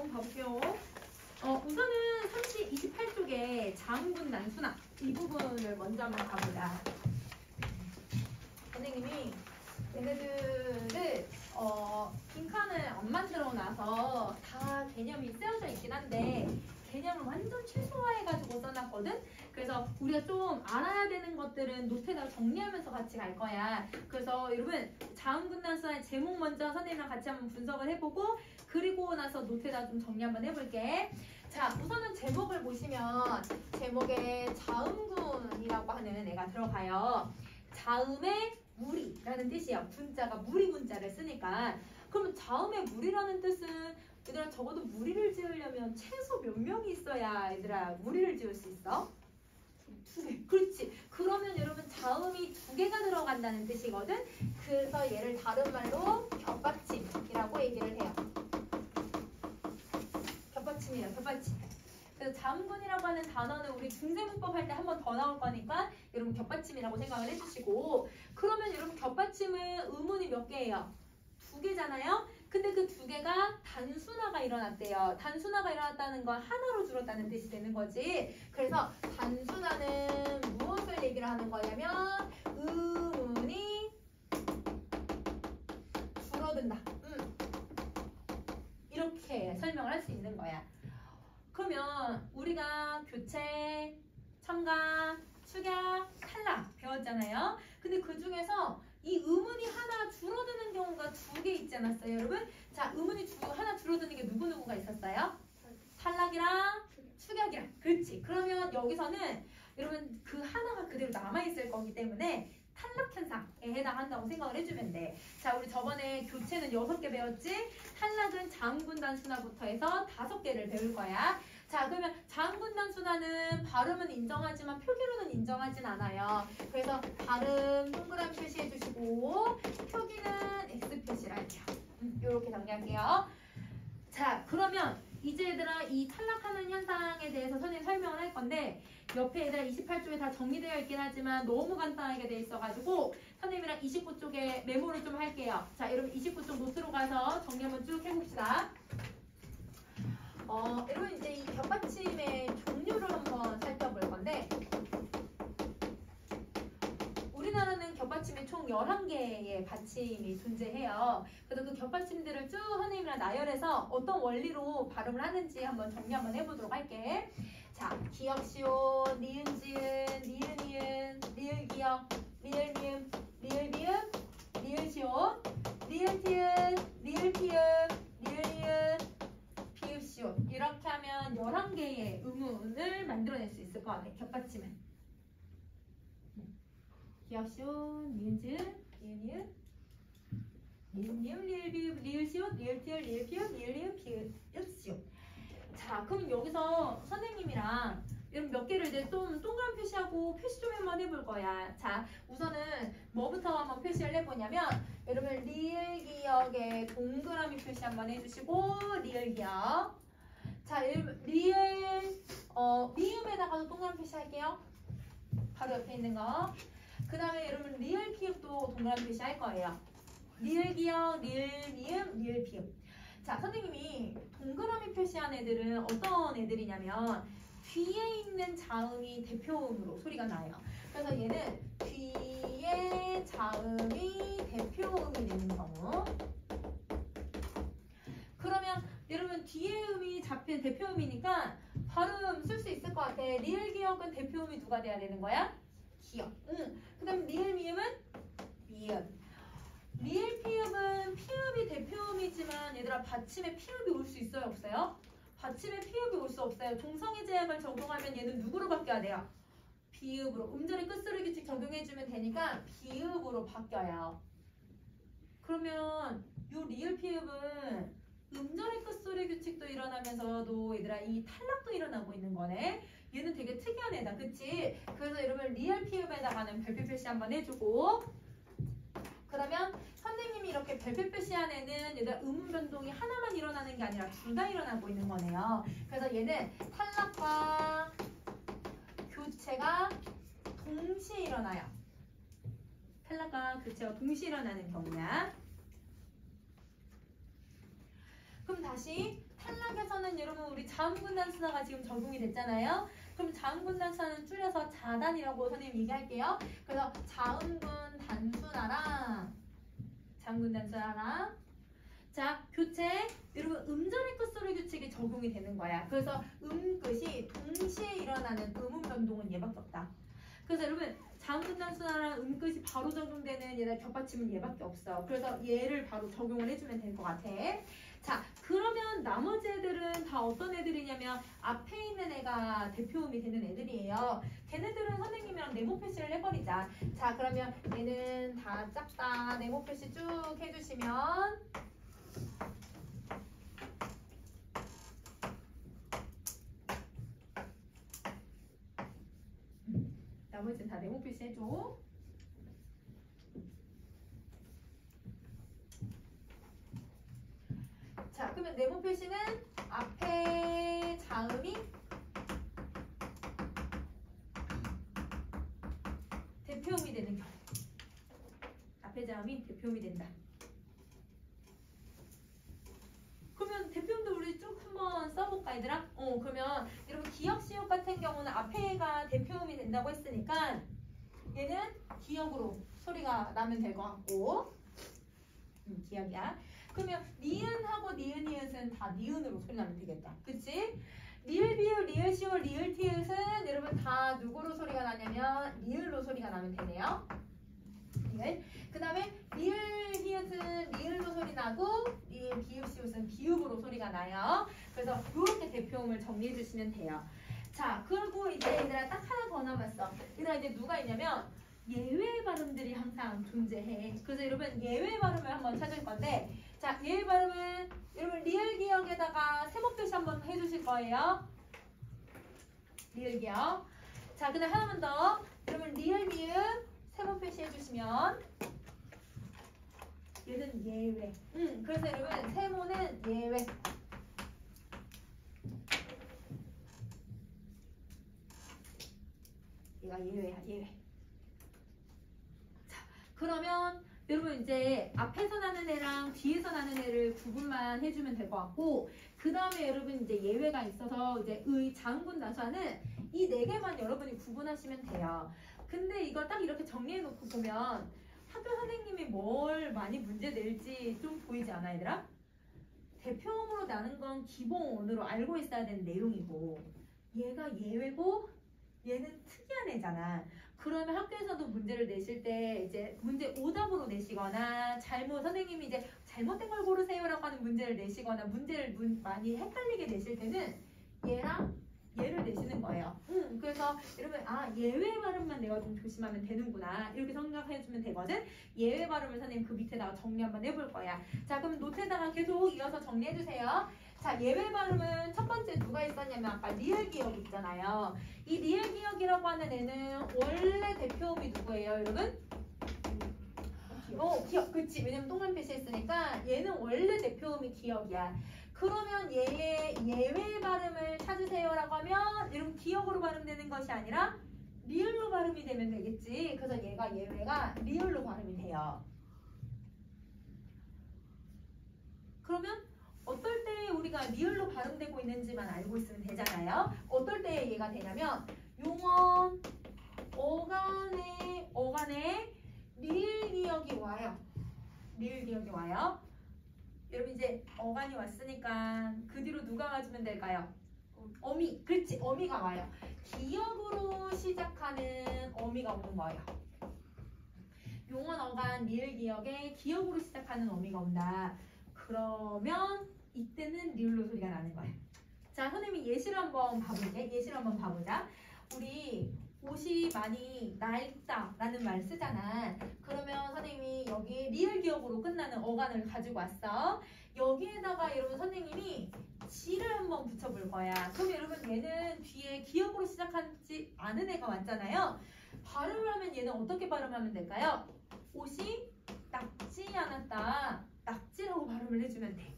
한번 봐볼게요. 우선은 28쪽에 자음군 난수나 이 부분을 먼저 한번 가보자. 선생님이 얘네들을 빈칸을 안 만들어 놔서 다 개념이 쓰여져 있긴 한데 개념을 완전 최소화해가지고 써놨거든? 그래서 우리가 좀 알아야 되는 것들은 노트에다 정리하면서 같이 갈 거야. 그래서 여러분 자음군 난수의 제목 먼저 선생님이랑 같이 한번 분석을 해보고 그리고 나서 노트에다 좀 정리 한번 해볼게. 자, 우선은 제목을 보시면 제목에 자음군이라고 하는 애가 들어가요. 자음의 무리라는 뜻이에요. 군자가 무리 군자를 쓰니까. 그러면 자음의 무리라는 뜻은 얘들아 적어도 무리를 지으려면 최소 몇 명이 있어야 얘들아 무리를 지을 수 있어? 2개. 그렇지. 그러면 여러분 자음이 2개가 들어간다는 뜻이거든. 그래서 얘를 다른 말로 겹받침이라고 얘기를 해요. 겹받침이에요. 겹받침. 그래서 자음군이라고 하는 단어는 우리 중세문법 할 때 한 번 더 나올 거니까 여러분 겹받침이라고 생각을 해주시고, 그러면 여러분 겹받침은 의문이 몇 개예요? 2개잖아요. 근데 그 2개가 단순화가 일어났대요. 단순화가 일어났다는 건 하나로 줄었다는 뜻이 되는 거지. 그래서 단순화는 무엇을 얘기를 하는 거냐면 의문이 줄어든다. 이렇게 설명을 할 수 있는 거야. 그러면 우리가 교체, 첨가, 축약, 탈락 배웠잖아요. 근데 그 중에서 이 의문이 하나 줄어드는 경우가 2개 있지 않았어요, 여러분? 자, 의문이 하나 줄어드는 게 누구누구가 있었어요? 탈락이랑 축약이랑. 그렇지. 그러면 여기서는 여러분 그 하나가 그대로 남아있을 거기 때문에 탈락 현상에 해당한다고 생각을 해주면 돼. 자, 우리 저번에 교체는 6개 배웠지? 탈락은 자음군 단순화부터 해서 5개를 배울 거야. 자, 그러면 자음군 단순화는 발음은 인정하지만 표기로는 인정하진 않아요. 그래서 발음 동그라미 표시해 주시고 표기는 X 표시를 할게요. 이렇게 정리할게요. 자, 그러면 이제 얘들아 이 탈락하는 현상에 대해서 선생님이 설명을 할 건데 옆에 얘들아 28쪽에 다 정리되어 있긴 하지만 너무 간단하게 돼 있어가지고 선생님이랑 29쪽에 메모를 좀 할게요. 자, 여러분 29쪽 노트로 가서 정리 한번 쭉 해봅시다. 여러분 이제 이 겹받침의 종류를 한번 살펴볼 건데 우리나라는 겹받침이 총 11개의 받침이 존재해요. 그래서 그 겹받침들을 쭉 선생님이랑 나열해서 어떤 원리로 발음을 하는지 한번 정리 한번 해보도록 할게. 자, 기역, 시옷, 니은, 지은, 니은, 이은, 리을, 기역, 리을, 미음, 리을, 비음, 리을, 시옷, 리을, 티은, 리을, 피음, 리을, 이은, 비읍, 시옷. 이렇게 하면 11개의 음운을 만들어낼 수 있을 것 같아요. 겹받침은. 기역, 시옷, 니은, 지은, 니은, 이은, 니은, 니음, 리을, 비읍, 리을, 시옷, 리을, 티은, 리을, 피음, 리을, 리은, 비읍, 시옷. 자, 그럼 여기서 선생님이랑 여러분 몇 개를 이제 좀 동그란 표시하고 표시 좀 한번 해볼 거야. 자, 우선은 뭐부터 한번 표시를 해보냐면 여러분 리을 기역에 동그라미 표시 한번 해주시고 리을 기역. 자, 리을 미음에다가도 동그라미 표시 할게요. 바로 옆에 있는 거. 그 다음에 여러분 리을 기역도 동그라미 표시 할 거예요. 리을 기역, 리을 미음, 리을 비음. 자, 선생님이 동그라미 표시한 애들은 어떤 애들이냐면 뒤에 있는 자음이 대표음으로 소리가 나요. 그래서 얘는 뒤에 자음이 대표음이 되는 경우. 그러면 여러분 뒤에 음이 잡힌 대표음이니까 발음 쓸 수 있을 것 같아. 리을 기역은 대표음이 누가 돼야 되는 거야? 기역. 그 다음 리을 미음은 미음. 리을 피읍은 피읍이 대표음이지만 얘들아 받침에 피읍이 올 수 있어요? 없어요? 받침에 피읍이 올 수 없어요. 종성의 제약을 적용하면 얘는 누구로 바뀌어야 돼요? 비읍으로. 음절의 끝소리 규칙 적용해주면 되니까 비읍으로 바뀌어요. 그러면 요 리을 피읍은 음절의 끝소리 규칙도 일어나면서도 얘들아 이 탈락도 일어나고 있는 거네. 얘는 되게 특이한 애다. 그치? 그래서 여러분 리을 피읍에다가는 별표 표시 한번 해주고 그러면 선생님이 이렇게 별표 표시한 애는 얘들 음운 변동이 하나만 일어나는 게 아니라 둘 다 일어나고 있는 거네요. 그래서 얘는 탈락과 교체가 동시에 일어나요. 탈락과 교체가 동시에 일어나는 경우야. 그럼 다시 탈락에서는 여러분 우리 자음분단수사가 지금 적용이 됐잖아요. 그럼 자음분단수사는 줄여서 자단이라고 선생님 얘기할게요. 그래서 자음분단수나랑 자 교체 여러분 음절의 끝소리 규칙이 적용이 되는 거야. 그래서 음끝이 동시에 일어나는 음운 변동은 얘밖에 없다. 그래서 여러분 자음분단수나랑 음끝이 바로 적용되는 얘네 겹받침은 얘밖에 없어. 그래서 얘를 바로 적용을 해주면 될 것 같아. 자 그러면 나머지 애들은 다 어떤 애들이냐면 앞에 있는 애가 대표음이 되는 애들이에요. 걔네들은 선생님이랑 네모 표시를 해버리자. 자 그러면 얘는 다 작다. 네모 표시 쭉 해주시면 나머지는 다 네모 표시 해줘. 자 그러면 네모 표시는 앞에 자음이 대표음이 되는 경우. 앞에 자음이 대표음이 된다. 그러면 대표음도 우리 쭉 한번 써볼까 얘들아? 그러면 여러분 기역 시역 같은 경우는 앞에가 대표음이 된다고 했으니까 얘는 기역으로 소리가 나면 될 것 같고 기역이야. 그러면 니은하고 니은이웃은 다 니은으로 소리 나면 되겠다. 그치? 리을 비읍, 리을 시올, 리을 티읕은 여러분 다 누구로 소리가 나냐면 리을로 소리가 나면 되네요. 리을. 그 다음에 리을 히읗은 리을로 소리 나고 리을 비읍 시옷은 비읍으로 소리가 나요. 그래서 이렇게 대표음을 정리해 주시면 돼요. 자 그리고 이제 얘들아 딱 하나 더 남았어. 얘들아 이제 누가 있냐면 예외 발음들이 항상 존재해. 그래서 여러분 예외 발음을 한번 찾을 건데 자 예외 발음은 여러분 리을 기역에다가 세모 표시 한번 해주실 거예요. 리을 기역. 자 근데 하나만 더 여러분 리을 비읍 세모 표시 해주시면 얘는 예외. 그래서 여러분 세모는 예외. 얘가 예외야 예외. 자 그러면 여러분 이제 앞에서 나는 애랑 뒤에서 나는 애를 구분만 해주면 될 것 같고 그 다음에 여러분 이제 예외가 있어서 이제 의 자음분 나수하는 이 네 개만 여러분이 구분하시면 돼요. 근데 이걸 딱 이렇게 정리해 놓고 보면 학교 선생님이 뭘 많이 문제 낼지 좀 보이지 않아 얘들아? 대표음으로 나는 건 기본으로 알고 있어야 되는 내용이고 얘가 예외고 얘는 특이한 애잖아. 그러면 학교에서도 문제를 내실 때 이제 문제 오답으로 내시거나 잘못 선생님이 이제 잘못된 걸 고르세요라고 하는 문제를 내시거나 문제를 많이 헷갈리게 내실 때는 얘랑 얘를 내시는 거예요. 그래서 여러분 예외 발음만 내가 좀 조심하면 되는구나 이렇게 생각해주면 되거든. 예외 발음을 선생님 그 밑에다가 정리 한번 해볼 거야. 자 그럼 노트에다가 계속 이어서 정리해주세요. 자 예외 발음은 첫 번째 누가 있었냐면 아까 리을 기역 있잖아요. 이 리을 기역이라고 하는 애는 원래 대표음이 누구예요 여러분? 기역. 그치. 왜냐면 동그란 표시했으니까 얘는 원래 대표음이 기역이야. 그러면 얘의 예외 발음을 찾으세요라고 하면 여러분 기역으로 발음되는 것이 아니라 리을로 발음이 되면 되겠지. 그래서 얘가 예외가 리을로 발음이 돼요. 그러면 어떨 때 우리가 리을로 발음되고 있는지만 알고 있으면 되잖아요. 어떨 때 얘가 되냐면 용언 어간에 리을 기역이 와요. 리을 기역이 와요. 여러분 이제 어간이 왔으니까 그 뒤로 누가 와주면 될까요? 어미. 그렇지. 어미가 와요. 기역으로 시작하는 어미가 오는 거예요. 용언 어간 리을 기역에 기역으로 시작하는 어미가 온다. 그러면 이때는 리을로 소리가 나는 거예요. 자 선생님이 예시를 한번 봐볼게. 예시를 한번 봐보자. 우리 옷이 많이 낡다 라는 말 쓰잖아. 그러면 선생님이 여기 리을 기역으로 끝나는 어간을 가지고 왔어. 여기에다가 여러분 선생님이 지를 한번 붙여볼 거야. 그럼 여러분 얘는 뒤에 기역으로 시작하지 않은 애가 왔잖아요. 발음을 하면 얘는 어떻게 발음하면 될까요? 옷이 낡지 않았다. 낡지라고 발음을 해주면 돼.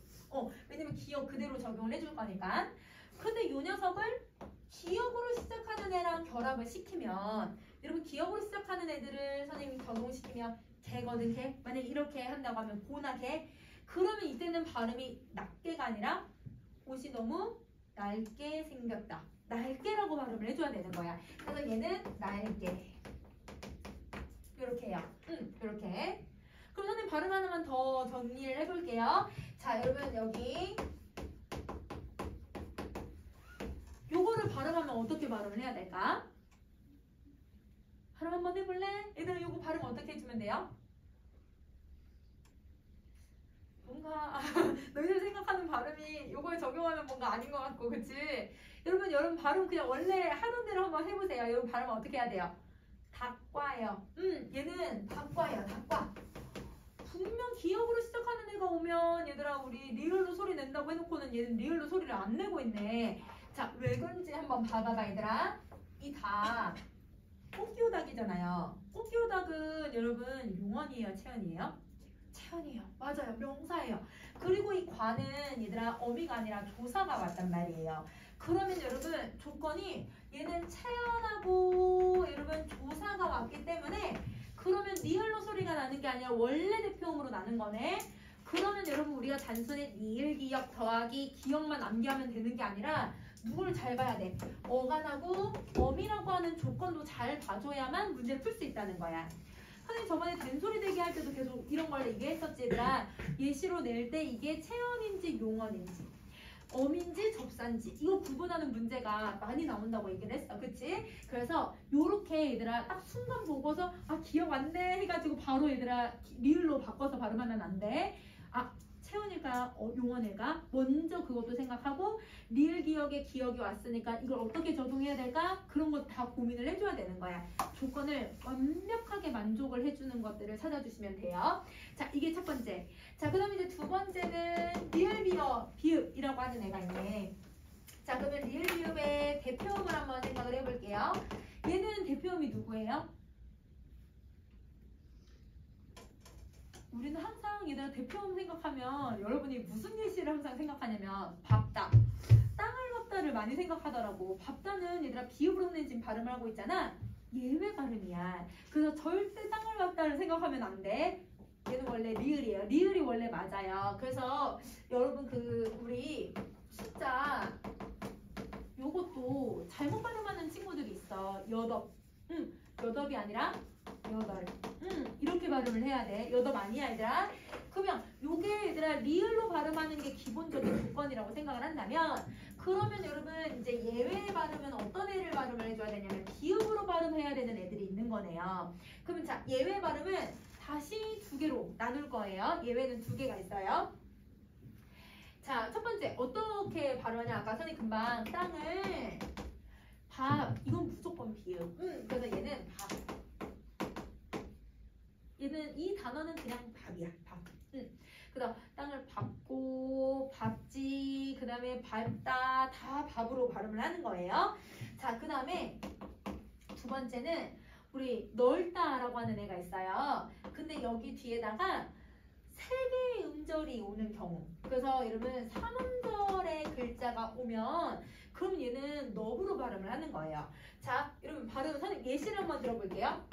왜냐면 기역 그대로 적용을 해줄 거니까. 근데 이 녀석을 기역으로 시작하는 애랑 결합을 시키면 여러분 기역으로 시작하는 애들을 선생님이 적용시키면 개거든 개. 만약에 이렇게 한다고 하면 고나 개. 그러면 이때는 발음이 낮게 짧게가 아니라 옷이 너무 낡게 생겼다. 낡게라고 발음을 해줘야 되는 거야. 그래서 얘는 낡게. 이렇게 해요. 이렇게. 그럼 선생님 발음 하나만 더 정리를 해볼게요. 자, 여러분 여기 요거를 발음하면 어떻게 발음을 해야 될까? 발음 한번 해볼래? 얘들아 요거 발음 어떻게 해주면 돼요? 뭔가 너희들 생각하는 발음이 요거에 적용하면 뭔가 아닌 것 같고 그치? 여러분 발음 그냥 원래 하던 대로 한번 해보세요. 여러분 발음 어떻게 해야 돼요? 닭과예요. 얘는 닭과예요. 닭과. 분명 기역으로 시작하는 애가 오면 얘들아 우리 리을로 소리 낸다고 해놓고는 얘는 리을로 소리를 안 내고 있네. 자, 왜 그런지 한번 봐봐봐 얘들아. 이 닭 꽃기호닭이잖아요. 꽃기호닭은 여러분 용언이에요? 채언이에요? 채언이에요. 맞아요. 명사예요. 그리고 이 과는 얘들아 어미가 아니라 조사가 왔단 말이에요. 그러면 여러분 조건이 얘는 채언하고 여러분 조사가 왔기 때문에 그러면 리을로 소리가 나는 게 아니라 원래 대표음으로 나는 거네. 그러면 여러분 우리가 단순히 리을 기역 더하기 기역만 암기하면 되는 게 아니라 누굴 잘 봐야 돼. 어간하고 어미라고 하는 조건도 잘 봐줘야만 문제를 풀 수 있다는 거야. 선생님 저번에 된소리 대기 할 때도 계속 이런 걸 얘기했었지 얘들아. 예시로 낼 때 이게 채언인지 용언인지 어민지 접산지 이거 구분하는 문제가 많이 나온다고 얘기를 했어. 그치? 그래서 요렇게 얘들아 딱 순간 보고서 아 기억 안 돼 해가지고 바로 얘들아 리을로 바꿔서 발음하면 안 돼. 아 채원일까 용언일까 먼저 그것도 생각하고 리을 기억에 기억이 왔으니까 이걸 어떻게 적용해야 될까 그런 거 다 고민을 해줘야 되는 거야. 조건을 완벽하게 만족을 해주는 것들을 찾아주시면 돼요. 자 이게 첫 번째. 자 그 다음에 이제 두 번째는 리을 비읍이라고 하는 애가 있네. 자 그러면 리을 비읍의 대표음을 한번 생각을 해볼게요. 얘는 대표음이 누구예요? 우리는 항상 얘들아 대표음 생각하면 여러분이 무슨 예시를 항상 생각하냐면 밥다. 땅을 밥다를 많이 생각하더라고. 밥다는 얘들아 비읍으로 낸 발음을 하고 있잖아. 예외 발음이야. 그래서 절대 땅을 밥다를 생각하면 안 돼. 얘는 원래 리을이에요. 리을이 원래 맞아요. 그래서 여러분 우리 숫자 요것도 잘못 발음하는 친구들이 있어. 여덟. 여덟이 아니라 여덟. 이렇게 발음을 해야 돼. 여덟 아니야 얘들아. 그러면 요게 얘들아 리을로 발음하는 게 기본적인 조건이라고 생각을 한다면 그러면 여러분 이제 예외 발음은 어떤 애를 발음을 해줘야 되냐면 비읍으로 발음해야 되는 애들이 있는 거네요. 그러면 자 예외 발음은 다시 두 개로 나눌 거예요. 예외는 두 개가 있어요. 자 첫 번째 어떻게 발음하냐. 아까 선생님 금방 땅을 밥 이건 무조건 비읍. 그래서 얘는 밥. 얘는 이 단어는 그냥 밥이야. 밥. 그다음 땅을 밟고 밟지 그 다음에 밟다 다 밥으로 발음을 하는 거예요. 자 그 다음에 두 번째는 우리 넓다라고 하는 애가 있어요. 근데 여기 뒤에다가 세 개의 음절이 오는 경우. 그래서 여러분 3음절의 글자가 오면 그럼 얘는 넙으로 발음을 하는 거예요. 자 여러분 발음 선생님 예시를 한번 들어볼게요.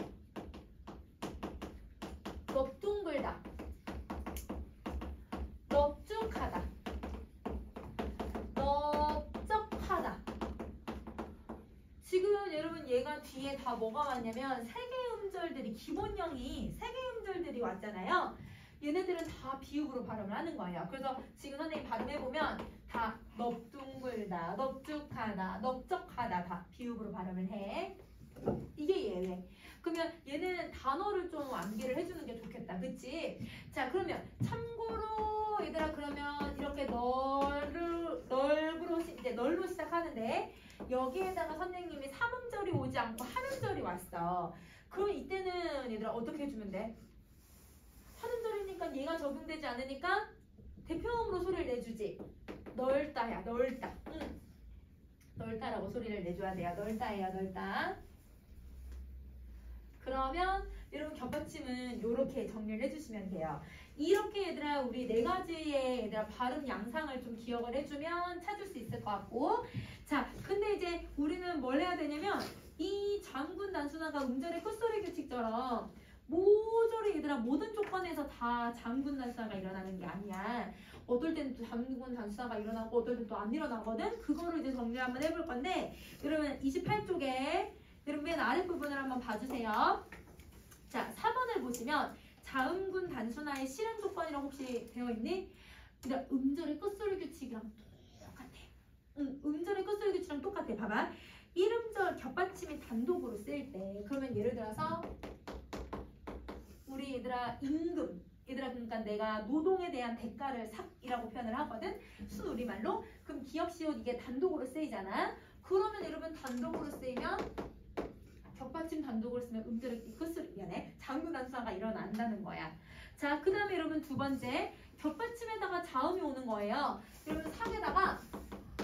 넙둥글다. 넙죽하다. 넓적하다. 지금 여러분 얘가 뒤에 다 뭐가 왔냐면 세 개의 음절들이 기본형이 세 개의 음절들이 왔잖아요. 얘네들은 다 비읍으로 발음을 하는 거예요. 그래서 지금 선생님 발음해보면 다 넙둥글다, 넙죽하다, 넓적하다 다 비읍으로 발음을 해. 이게 예외. 그러면 얘는 단어를 좀 암기를 해주는 게 좋겠다. 그치? 자 그러면 참고로 얘들아 그러면 이렇게 널로 이제 널로 시작하는데 여기에다가 선생님이 3음절이 오지 않고 한 음절이 왔어. 그럼 이때는 얘들아 어떻게 해주면 돼? 한 음절이니까 얘가 적용되지 않으니까 대표음으로 소리를 내주지. 넓다야 넓다. 넓다라고 소리를 내줘야 돼요. 넓다예요 넓다. 그러면 여러분 겹받침은 이렇게 정리를 해주시면 돼요. 이렇게 얘들아 우리 네 가지의 얘들아 발음 양상을 좀 기억을 해주면 찾을 수 있을 것 같고. 자 근데 이제 우리는 뭘 해야 되냐면 이 장군 단순화가 음절의 끝소리 규칙처럼 모조리 얘들아 모든 조건에서 다 자음군 단수화가 일어나는 게 아니야. 어떨 때는 또 자음군 단수화가 일어나고 어떨 때는 또 안 일어나거든. 그거를 이제 정리 한번 해볼 건데 여러분 28쪽에 여러분 맨 아랫부분을 한번 봐주세요. 자 4번을 보시면 자음군 단순화의 실행 조건이라고 혹시 되어 있니? 그러니까 음절의 끝소리 규칙이랑 똑같아. 음절의 끝소리 규칙이랑 똑같아. 봐봐. 1음절 겹받침이 단독으로 쓰일 때 그러면 예를 들어서 우리 얘들아 임금 얘들아 그러니까 내가 노동에 대한 대가를 삭이라고 표현을 하거든. 순우리말로. 그럼 기역 시옷 이게 단독으로 쓰이잖아. 그러면 여러분 단독으로 쓰이면 겹받침 단독으로 쓰면 음절의 끝소리 미안해. 자음군 단수화가 일어난다는 거야. 자, 그 다음에 여러분 두 번째 겹받침에다가 자음이 오는 거예요. 여러분 상에다가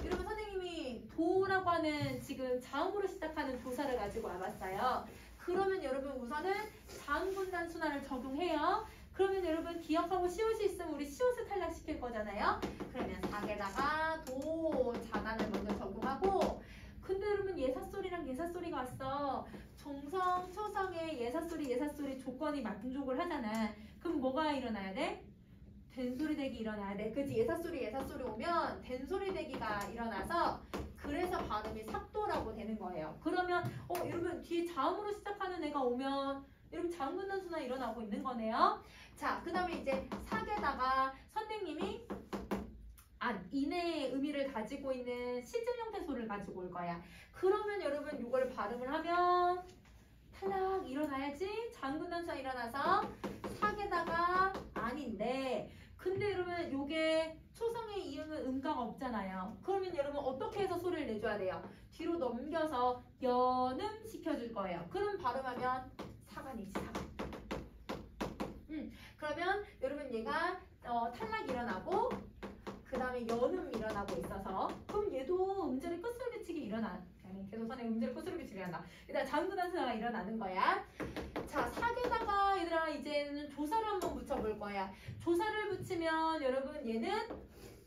여러분 선생님이 도라고 하는 지금 자음으로 시작하는 조사를 가지고 와봤어요. 그러면 여러분 우선은 자음군 단순화를 적용해요. 그러면 여러분 기억하고 시옷이 있으면 우리 시옷을 탈락시킬 거잖아요. 그러면 상에다가 도 자단을 먼저 적용하고 근데 여러분 예사소리랑 예사소리가 왔어. 정성, 초성에 예사소리 조건이 만족을 하잖아. 그럼 뭐가 일어나야 돼? 된소리 대기 일어나야 돼. 그치? 예사소리 오면 된소리 대기가 일어나서 그래서 발음이 삭도라고 되는 거예요. 그러면 여러분 뒤에 자음으로 시작하는 애가 오면 여러분 자음군 단수나 일어나고 있는 거네요. 자, 그 다음에 이제 사계다가 선생님이 인의 의미를 가지고 있는 시즘 형태 소를 가지고 올 거야. 그러면 여러분 이걸 발음을 하면 탈락 일어나야지. 자음군 단수가 일어나서 사계다가 안인데 근데 여러분 요게 초성의 이응은 음가가 없잖아요. 그러면 여러분 어떻게 해서 소리를 내줘야 돼요? 뒤로 넘겨서 연음 시켜줄 거예요. 그럼 발음하면 사간이지 사간. 그러면 여러분 얘가 탈락 일어나고 그 다음에 연음 일어나고 있어서 그럼 얘도 음절의 끝소리 규칙이 일어나. 계속 선에 음절의 끝소리 규칙이 일어나. 일단 자음군 단수가 일어나는 거야. 자, 사계다가 얘들아 이제는 조사를 한번 붙여볼 거야. 조사를 붙이면 여러분 얘는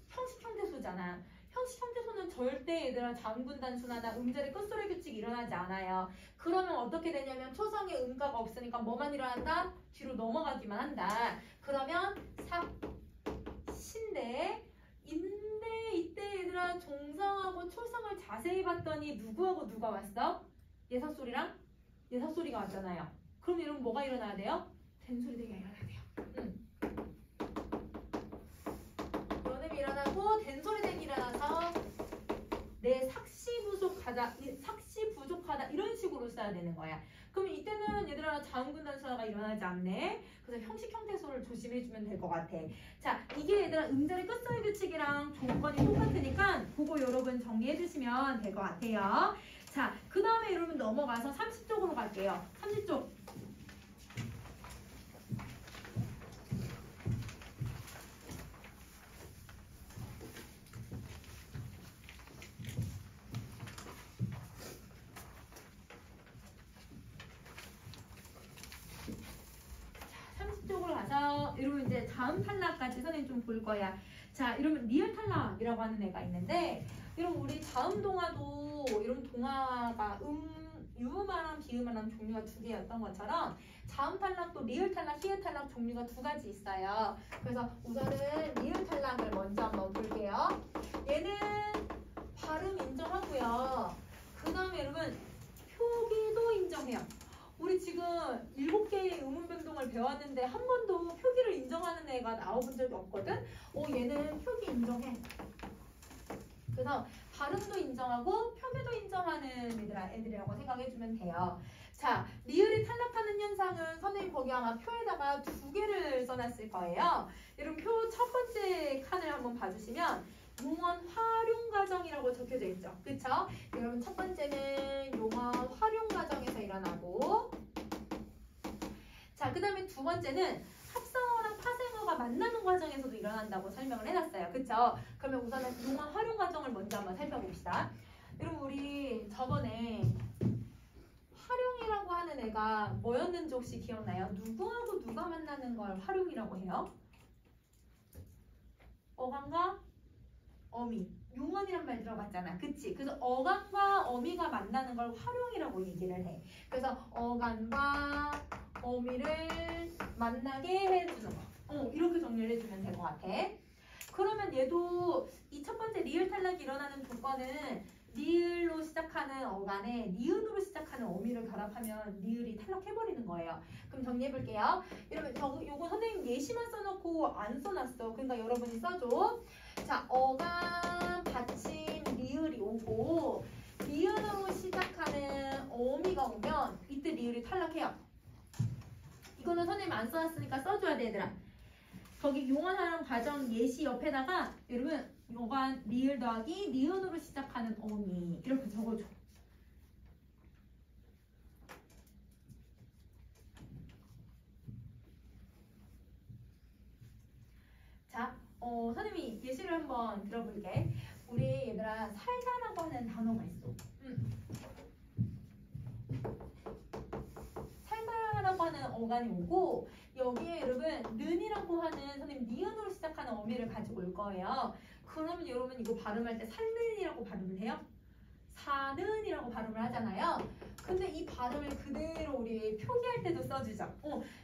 형식 형태소잖아. 형식 형태소는 절대 얘들아 자음군 단수나 음절의 끝소리 규칙이 일어나지 않아요. 그러면 어떻게 되냐면 초성에 음가가 없으니까 뭐만 일어난다? 뒤로 넘어가기만 한다. 그러면 신데 인데 이때 얘들아 종성하고 초성을 자세히 봤더니 누구하고 누가 왔어? 예사소리랑 예사소리가 왔잖아요. 그럼 여러분 뭐가 일어나야 돼요? 된소리 대기가 일어나야 돼요. 연음이 일어나고 된소리 대기 일어나서 내 삭시 부족하다 이런 식으로 써야 되는 거야. 그럼 이때는 얘들아 자음군 단수화가 일어나지 않네. 그래서 형식 형태소를 조심해주면 될 것 같아. 자, 이게 얘들아 음절의 끝소리 규칙이랑 조건이 똑같으니까 그거 여러분 정리해주시면 될 것 같아요. 자, 그 다음에 여러분 넘어가서 30쪽으로 갈게요. 30쪽. 여러분 이제 다음 탈락까지 선생님 좀 볼 거야. 자, 여러분 리을 탈락이라고 하는 애가 있는데 여러분 우리 자음 동화도 여러분 동화가 유음화랑 비음화랑 종류가 두 개였던 것처럼 자음 탈락도 리을 탈락, 히읗 탈락 종류가 두 가지 있어요. 그래서 우선은 리을 탈락을 먼저 한번 볼게요. 얘는 발음 인정하고요. 그 다음에 여러분 표기도 인정해요. 우리 지금 7개의 음운 변동을 배웠는데 한 번도 표기를 인정하는 애가 나와본 적이 없거든? 얘는 표기 인정해. 그래서 발음도 인정하고 표기도 인정하는 애들이라고 생각해주면 돼요. 자, 리을이 탈락하는 현상은 선생님 거기 아마 표에다가 2개를 써놨을 거예요. 여러분 표 첫 번째 칸을 한번 봐주시면 용언 활용 과정이라고 적혀져 있죠. 그쵸? 여러분 첫 번째는 용언 활용 과정에서 일어나고 자, 그 다음에 두 번째는 합성어랑 파생어가 만나는 과정에서도 일어난다고 설명을 해놨어요. 그쵸? 그러면 우선은 용언 활용 과정을 먼저 한번 살펴봅시다. 여러분 우리 저번에 활용이라고 하는 애가 뭐였는지 혹시 기억나요? 누구하고 누가 만나는 걸 활용이라고 해요? 어간과 어미, 용언이란 말 들어봤잖아. 그치? 그래서 어간과 어미가 만나는 걸 활용이라고 얘기를 해. 그래서 어간과 어미를 만나게 해주는 거. 이렇게 정리를 해주면 될 것 같아. 그러면 얘도 이 첫 번째 리을 탈락이 일어나는 조건은 리을로 시작하는 어간에 니은으로 시작하는 어미를 결합하면 리을이 탈락해버리는 거예요. 그럼 정리해볼게요. 여러분 요거 선생님 예시만 써놓고 안 써놨어. 그러니까 여러분이 써줘. 자, 어간 받침 리을이 오고 니은으로 시작하는 어미가 오면 이때 리을이 탈락해요. 이거는 선생님 안 써놨으니까 써줘야 돼, 얘들아. 거기 용언하는 과정 예시 옆에다가 여러분 요간 리을 더하기 니은으로 시작하는 어미 이렇게 적어줘. 자, 선생님이 예시를 한번 들어볼게. 우리 얘들아 살다라고 하는 단어가 있어. 살다라고 하는 어간이 오고 여기에 여러분 는이라고 하는 선생님 니은으로 시작하는 어미를 가지고 올 거예요. 그러면 여러분 이거 발음할 때 살는이라고 발음을 해요? 사는이라고 발음을 하잖아요. 근데 이 발음을 그대로 우리 표기할 때도 써주죠.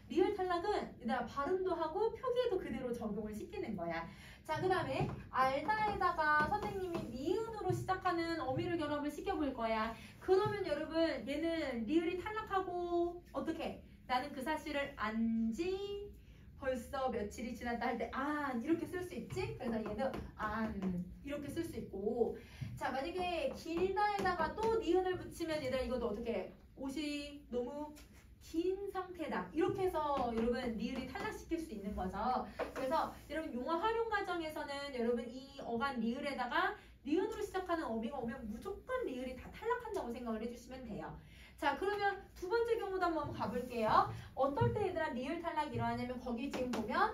리을 탈락은 얘들아 발음도 하고 표기에도 그대로 적용을 시키는 거야. 자, 그 다음에 알다에다가 선생님이 니은으로 시작하는 어미를 결합을 시켜볼 거야. 그러면 여러분 얘는 리을이 탈락하고 어떻게? 나는 그 사실을 안지 벌써 며칠이 지났다 할 때 안 이렇게 쓸 수 있지? 그래서 얘는 안 이렇게 쓸 수 있고 자 만약에 길다에다가 또 니은을 붙이면 얘들아 이것도 어떻게 옷이 너무 긴 상태다 이렇게 해서 여러분 리을이 탈락시킬 수 있는 거죠. 그래서 여러분 용어 활용 과정에서는 여러분 이 어간 리을에다가 니은으로 시작하는 어미가 오면 무조건 리을이 다 탈락한다고 생각을 해주시면 돼요. 자 그러면 두 번째 경우도 한번 가볼게요. 어떨 때 얘들아 리을 탈락이 일어나냐면 거기 지금 보면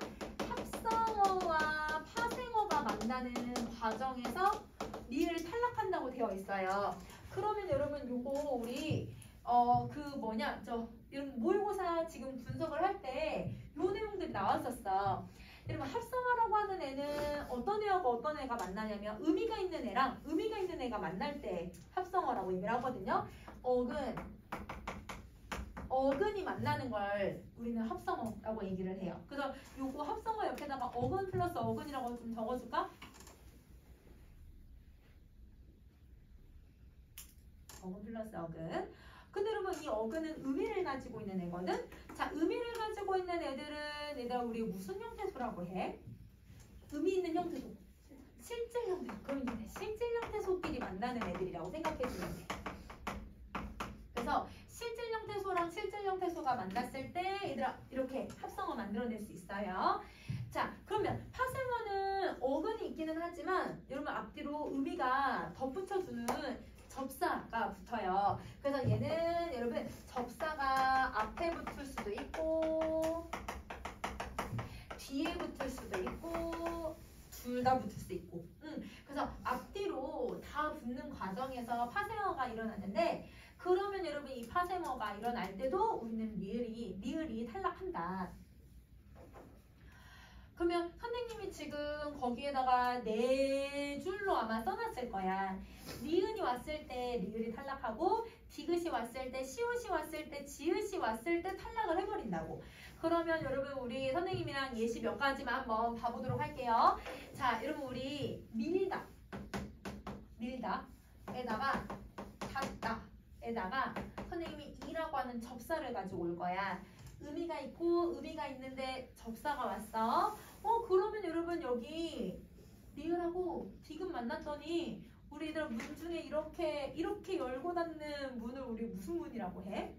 합성어와 파생어가 만나는 과정에서 리을이 탈락한다고 되어 있어요. 그러면 여러분 요거 우리 이런 모의고사 지금 분석을 할 때 요 내용들이 나왔었어. 여러분 합성어라고 하는 애는 어떤 애하고 어떤 애가 만나냐면 의미가 있는 애랑 의미가 있는 애가 만날 때 합성어라고 얘기를 하거든요. 어근이 만나는 걸 우리는 합성어라고 얘기를 해요. 그래서 요거 합성어 옆에다가 어근 플러스 어근이라고 좀 적어줄까? 어근 플러스 어근. 근데 여러분 이 어근은 의미를 가지고 있는 애거든. 자 의미를 가지고 있는 애들은 얘들아 우리 무슨 형태소라고 해? 의미 있는 형태소. 실질 형태소. 그럼 이제 실질 형태소끼리 만나는 애들이라고 생각해주면 돼. 그래서 실질 형태소랑 실질 형태소가 만났을 때 얘들아 이렇게 합성어 만들어낼 수 있어요. 자 그러면 파생어는 어근이 있기는 하지만 여러분 앞뒤로 의미가 덧붙여주는 접사가 붙어요. 그래서 얘는 여러분 접사가 앞에 붙을 수도 있고 뒤에 붙을 수도 있고 둘 다 붙을 수도 있고 그래서 앞뒤로 다 붙는 과정에서 파생어가 일어나는데 그러면 여러분 이 파생어가 일어날 때도 우리는 리을이 탈락한다. 그러면 선생님이 지금 거기에다가 네 줄로 아마 써놨을 거야. 니은이 왔을 때 리을이 탈락하고 디귿이 왔을 때 시옷이 왔을 때 지읒이 왔을 때 탈락을 해버린다고. 그러면 여러분 우리 선생님이랑 예시 몇 가지만 한번 봐보도록 할게요. 자 여러분 우리 밀다에다가 닫다에다가 선생님이 이라고 하는 접사를 가지고 올 거야. 의미가 있고 의미가 있는데 접사가 왔어. 그러면 여러분 여기 리을하고 디귿 만났더니 우리 얘들아 문 중에 이렇게 열고 닫는 문을 우리 무슨 문이라고 해?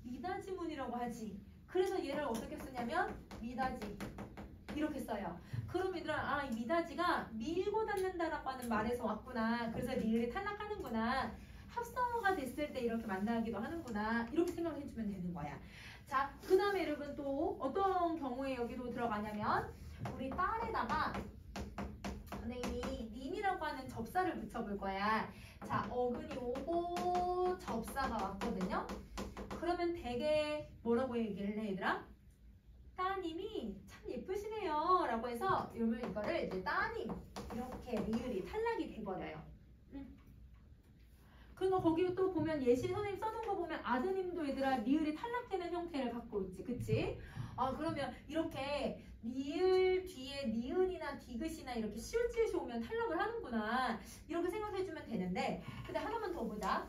미닫이 문이라고 하지. 그래서 얘를 어떻게 쓰냐면 미닫이 이렇게 써요. 그럼 얘들아 이 미닫이가 밀고 닫는다라고 하는 말에서 왔구나. 그래서 리을이 탈락하는구나. 합성어가 됐을 때 이렇게 만나기도 하는구나. 이렇게 생각해주면 되는 거야. 자, 그 다음에 여러분 또 어떤 경우에 여기로 들어가냐면 우리 딸에다가 선생님이 님이라고 하는 접사를 붙여볼 거야. 자, 어근이 오고 접사가 왔거든요. 그러면 되게 뭐라고 얘기를 해 얘들아? 따님이 참 예쁘시네요 라고 해서 여러분 이거를 이제 따님 이렇게 리을이 탈락이 돼버려요. 그러니까 거기 또 보면 예시 선생님 써놓은 거 보면 아드님도 얘들아 리을이 탈락되는 형태를 갖고 있지. 그치? 그러면 이렇게 리을 뒤에 니은이나 디귿이나 이렇게 시옷지읒이 오면 탈락을 하는구나. 이렇게 생각해주면 되는데 근데 하나만 더 보자.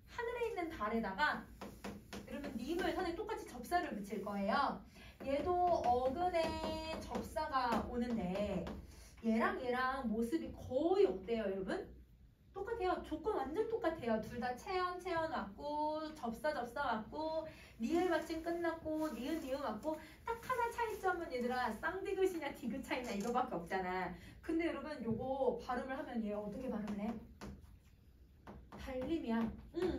하늘에 있는 달에다가 여러분 님을 선생님 똑같이 접사를 붙일 거예요. 얘도 어근에 접사가 오는데 얘랑 모습이 거의 어때요 여러분? 똑같아요. 조건 완전 똑같아요. 둘 다 체언 왔고 접사 왔고 리을 받침 끝났고 니은 왔고 딱 하나 차이점은 얘들아 쌍디귿이냐 디귿 차이냐 이거밖에 없잖아. 근데 여러분 요거 발음을 하면 얘 어떻게 발음을 해? 달림이야.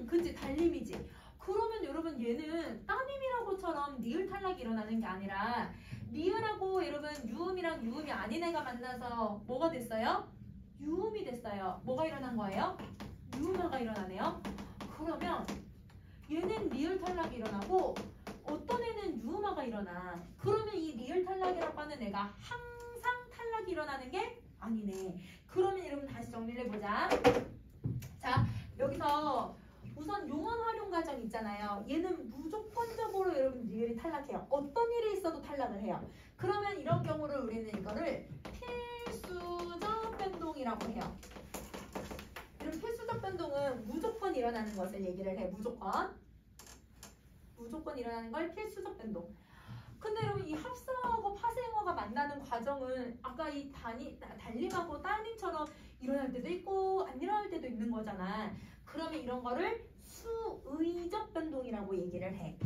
그치 달림이지. 그러면 여러분 얘는 따님이라고처럼 니을 탈락이 일어나는 게 아니라 리을하고 여러분 유음이랑 유음이 아닌 애가 만나서 뭐가 됐어요? 유음이 됐어요. 뭐가 일어난 거예요? 유음화가 일어나네요. 그러면 얘는 리을 탈락이 일어나고 어떤 애는 유음화가 일어나. 그러면 이 리을 탈락이라고 하는 애가 항상 탈락이 일어나는 게 아니네. 그러면 여러분 다시 정리를 해보자. 자 여기서 우선 용언 활용 과정 있잖아요. 얘는 무조건적으로 여러분 리을이 탈락해요. 어떤 일이 있어도 탈락을 해요. 그러면 이런 경우를 우리는 이거를 필수적 변동이라고 해요. 이런 필수적 변동은 무조건 일어나는 것을 얘기를 해. 무조건 일어나는 걸 필수적 변동. 근데 여러분 이 합성어하고 파생어가 만나는 과정은 아까 이 달림하고 따님처럼 일어날 때도 있고 안 일어날 때도 있는 거잖아. 그러면 이런 거를 수의적 변동이라고 얘기를 해.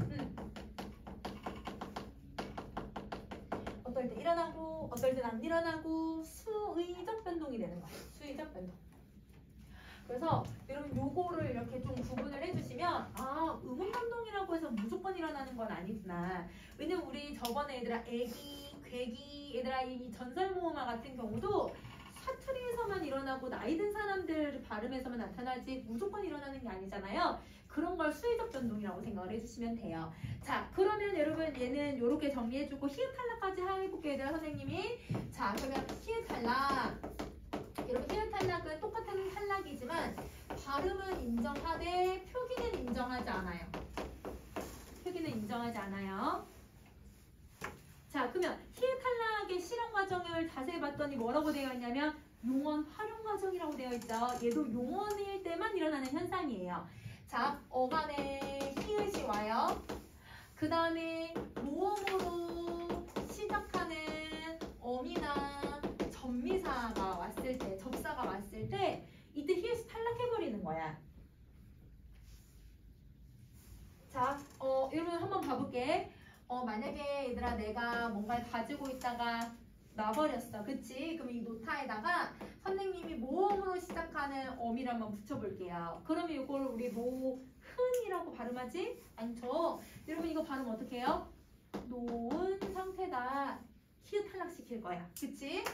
어떨 때 일어나고 어떨 땐 안 일어나고 수의적 변동이 되는 거예요. 수의적 변동. 그래서 여러분 요거를 이렇게 좀 구분을 해주시면 음운 변동이라고 해서 무조건 일어나는 건 아니구나. 왜냐면 우리 저번에 얘들아 애기, 괴기, 얘들아 이 전설모음화 같은 경우도 사투리에서만 일어나고 나이 든 사람들 발음에서만 나타나지 무조건 일어나는 게 아니잖아요. 그런 걸 수의적 변동이라고 생각을 해주시면 돼요. 자 그러면 여러분 얘는 이렇게 정리해주고 히읗 탈락까지 해볼게요. 얘들아 선생님이. 자 그러면 히읗 탈락. 여러분 히읗 탈락은 똑같은 탈락이지만 발음은 인정하되 표기는 인정하지 않아요. 표기는 인정하지 않아요. 자 그러면 히읗 탈락의 실험 과정을 자세히 봤더니 뭐라고 되어 있냐면 용언 활용 과정이라고 되어 있죠. 얘도 용언일 때만 일어나는 현상이에요. 자 어간에 히읗이 와요. 그 다음에 모음으로 시작하는 어미나 접미사가 왔을 때, 접사가 왔을 때 이때 히읗이 탈락해버리는 거야. 자 여러분 한번 봐볼게. 만약에 얘들아 내가 뭔가를 가지고 있다가 놔버렸어. 그치? 그럼 이 노타에다가 선생님이 모음으로 시작하는 어미를 한번 붙여볼게요. 그러면 이걸 우리 노흔이라고 발음하지 않죠? 여러분 이거 발음 어떻게 해요? 노은 상태다. 히읗 탈락시킬 거야. 그치?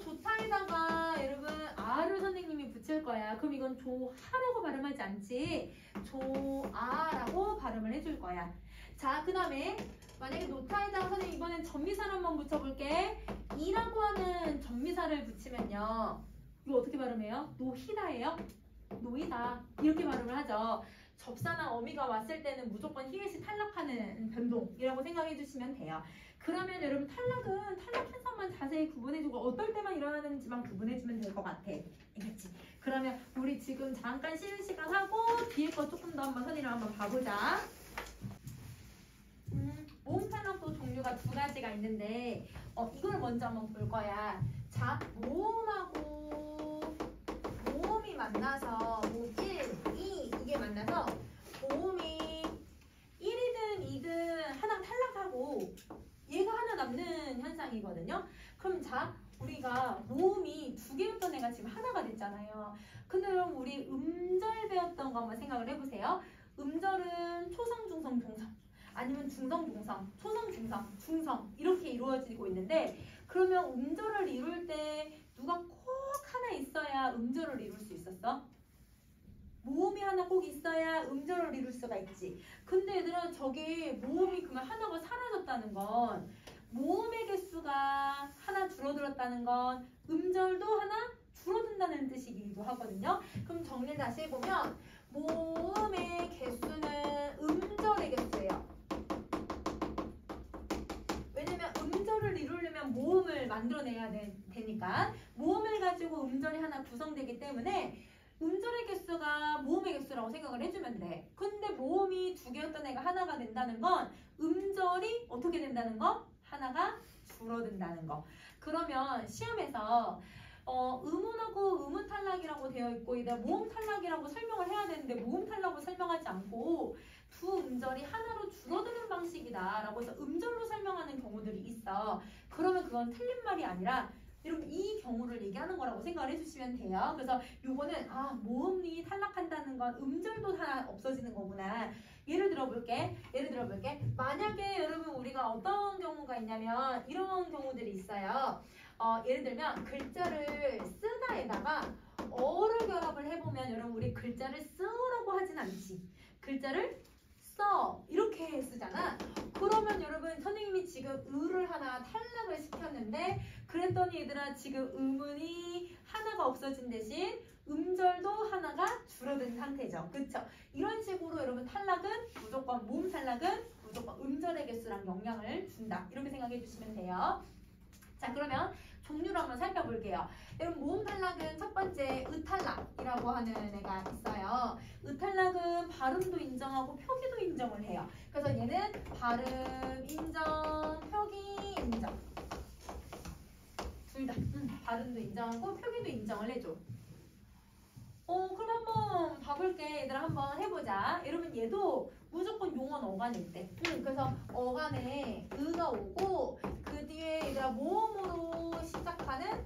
조타에다가 여러분 아를 선생님이 붙일 거야. 그럼 이건 조하라고 발음하지 않지? 조아라고 발음을 해줄 거야. 자, 그 다음에 만약에 노타에다가 선생님 이번엔 전미사를 한번 붙여볼게. 이라고 하는 전미사를 붙이면요. 이거 어떻게 발음해요? 노히다예요? 노이다. 이렇게 발음을 하죠. 접사나 어미가 왔을 때는 무조건 히읗이 탈락하는 변동이라고 생각해 주시면 돼요. 그러면 여러분 탈락은 탈락 현상만 자세히 구분해주고 어떨 때만 일어나는지만 구분해주면 될 것 같아. 알겠지? 그러면 우리 지금 잠깐 쉬는 시간 하고 뒤에 거 조금 더 한번 선의를 한번 봐보자. 모음 탈락도 종류가 두 가지가 있는데 이걸 먼저 한번 볼 거야. 자, 모음하고 모음이 만나서 모음 1, 2 이게 만나서 모음이 1이든 2든 하나 탈락하고 얘가 하나 남는 현상이거든요. 그럼 자, 우리가 모음이 두 개였던 애가 지금 하나가 됐잖아요. 근데 그럼 우리 음절 배웠던 거 한번 생각을 해보세요. 음절은 초성, 중성, 동성 아니면 중성, 동성, 초성, 중성, 중성 이렇게 이루어지고 있는데 그러면 음절을 이룰 때 누가 꼭 하나 있어야 음절을 이룰 수 있었어? 모음이 하나 꼭 있어야 음절을 이룰 수가 있지. 근데 얘들아 저기 모음이 그러면 하나가 사라졌다는 건 모음의 개수가 하나 줄어들었다는 건 음절도 하나 줄어든다는 뜻이기도 하거든요. 그럼 정리를 다시 해보면 모음의 개수는 음절의 개수예요. 왜냐면 음절을 이루려면 모음을 만들어내야 되니까 모음을 가지고 음절이 하나 구성되기 때문에 음절의 개수가 모음의 개수라고 생각을 해주면 돼. 근데 모음이 두 개였던 애가 하나가 된다는 건 음절이 어떻게 된다는 거? 하나가 줄어든다는 거. 그러면 시험에서 음운하고 음운 탈락이라고 되어 있고 이제 모음 탈락이라고 설명을 해야 되는데 모음 탈락을 설명하지 않고 두 음절이 하나로 줄어드는 방식이다 라고 해서 음절로 설명하는 경우들이 있어. 그러면 그건 틀린 말이 아니라 여러분 이 경우를 얘기하는 거라고 생각을 해주시면 돼요. 그래서 요거는 모음이 탈락한다는 건 음절도 하나 없어지는 거구나. 예를 들어볼게. 만약에 여러분 우리가 어떤 경우가 있냐면 이런 경우들이 있어요. 예를 들면 글자를 쓰다에다가 어를 결합을 해보면 여러분 우리 글자를 쓰라고 하진 않지. 글자를 써 이렇게 쓰잖아. 그러면 여러분 선생님이 지금 을을 하나 탈락을 시켰는데 그랬더니 얘들아 지금 음운이 하나가 없어진 대신 음절도 하나가 줄어든 상태죠. 그쵸? 이런 식으로 여러분 탈락은 무조건 모음 탈락은 무조건 음절의 개수랑 영향을 준다. 이렇게 생각해 주시면 돼요. 자 그러면 종류를 한번 살펴볼게요. 여러분 모음 탈락은 첫 번째 의탈락이라고 하는 애가 있어요. 의탈락은 발음도 인정하고 표기도 인정을 해요. 그래서 얘는 발음 인정, 표기 인정. 둘 다 발음도 인정하고 표기도 인정을 해줘. 그럼 한번 봐볼게. 얘들아 한번 해보자. 여러분 얘도 무조건 용언 어간일 때. 그래서 어간에 의가 오고 그 뒤에 얘들아 모음으로 시작하는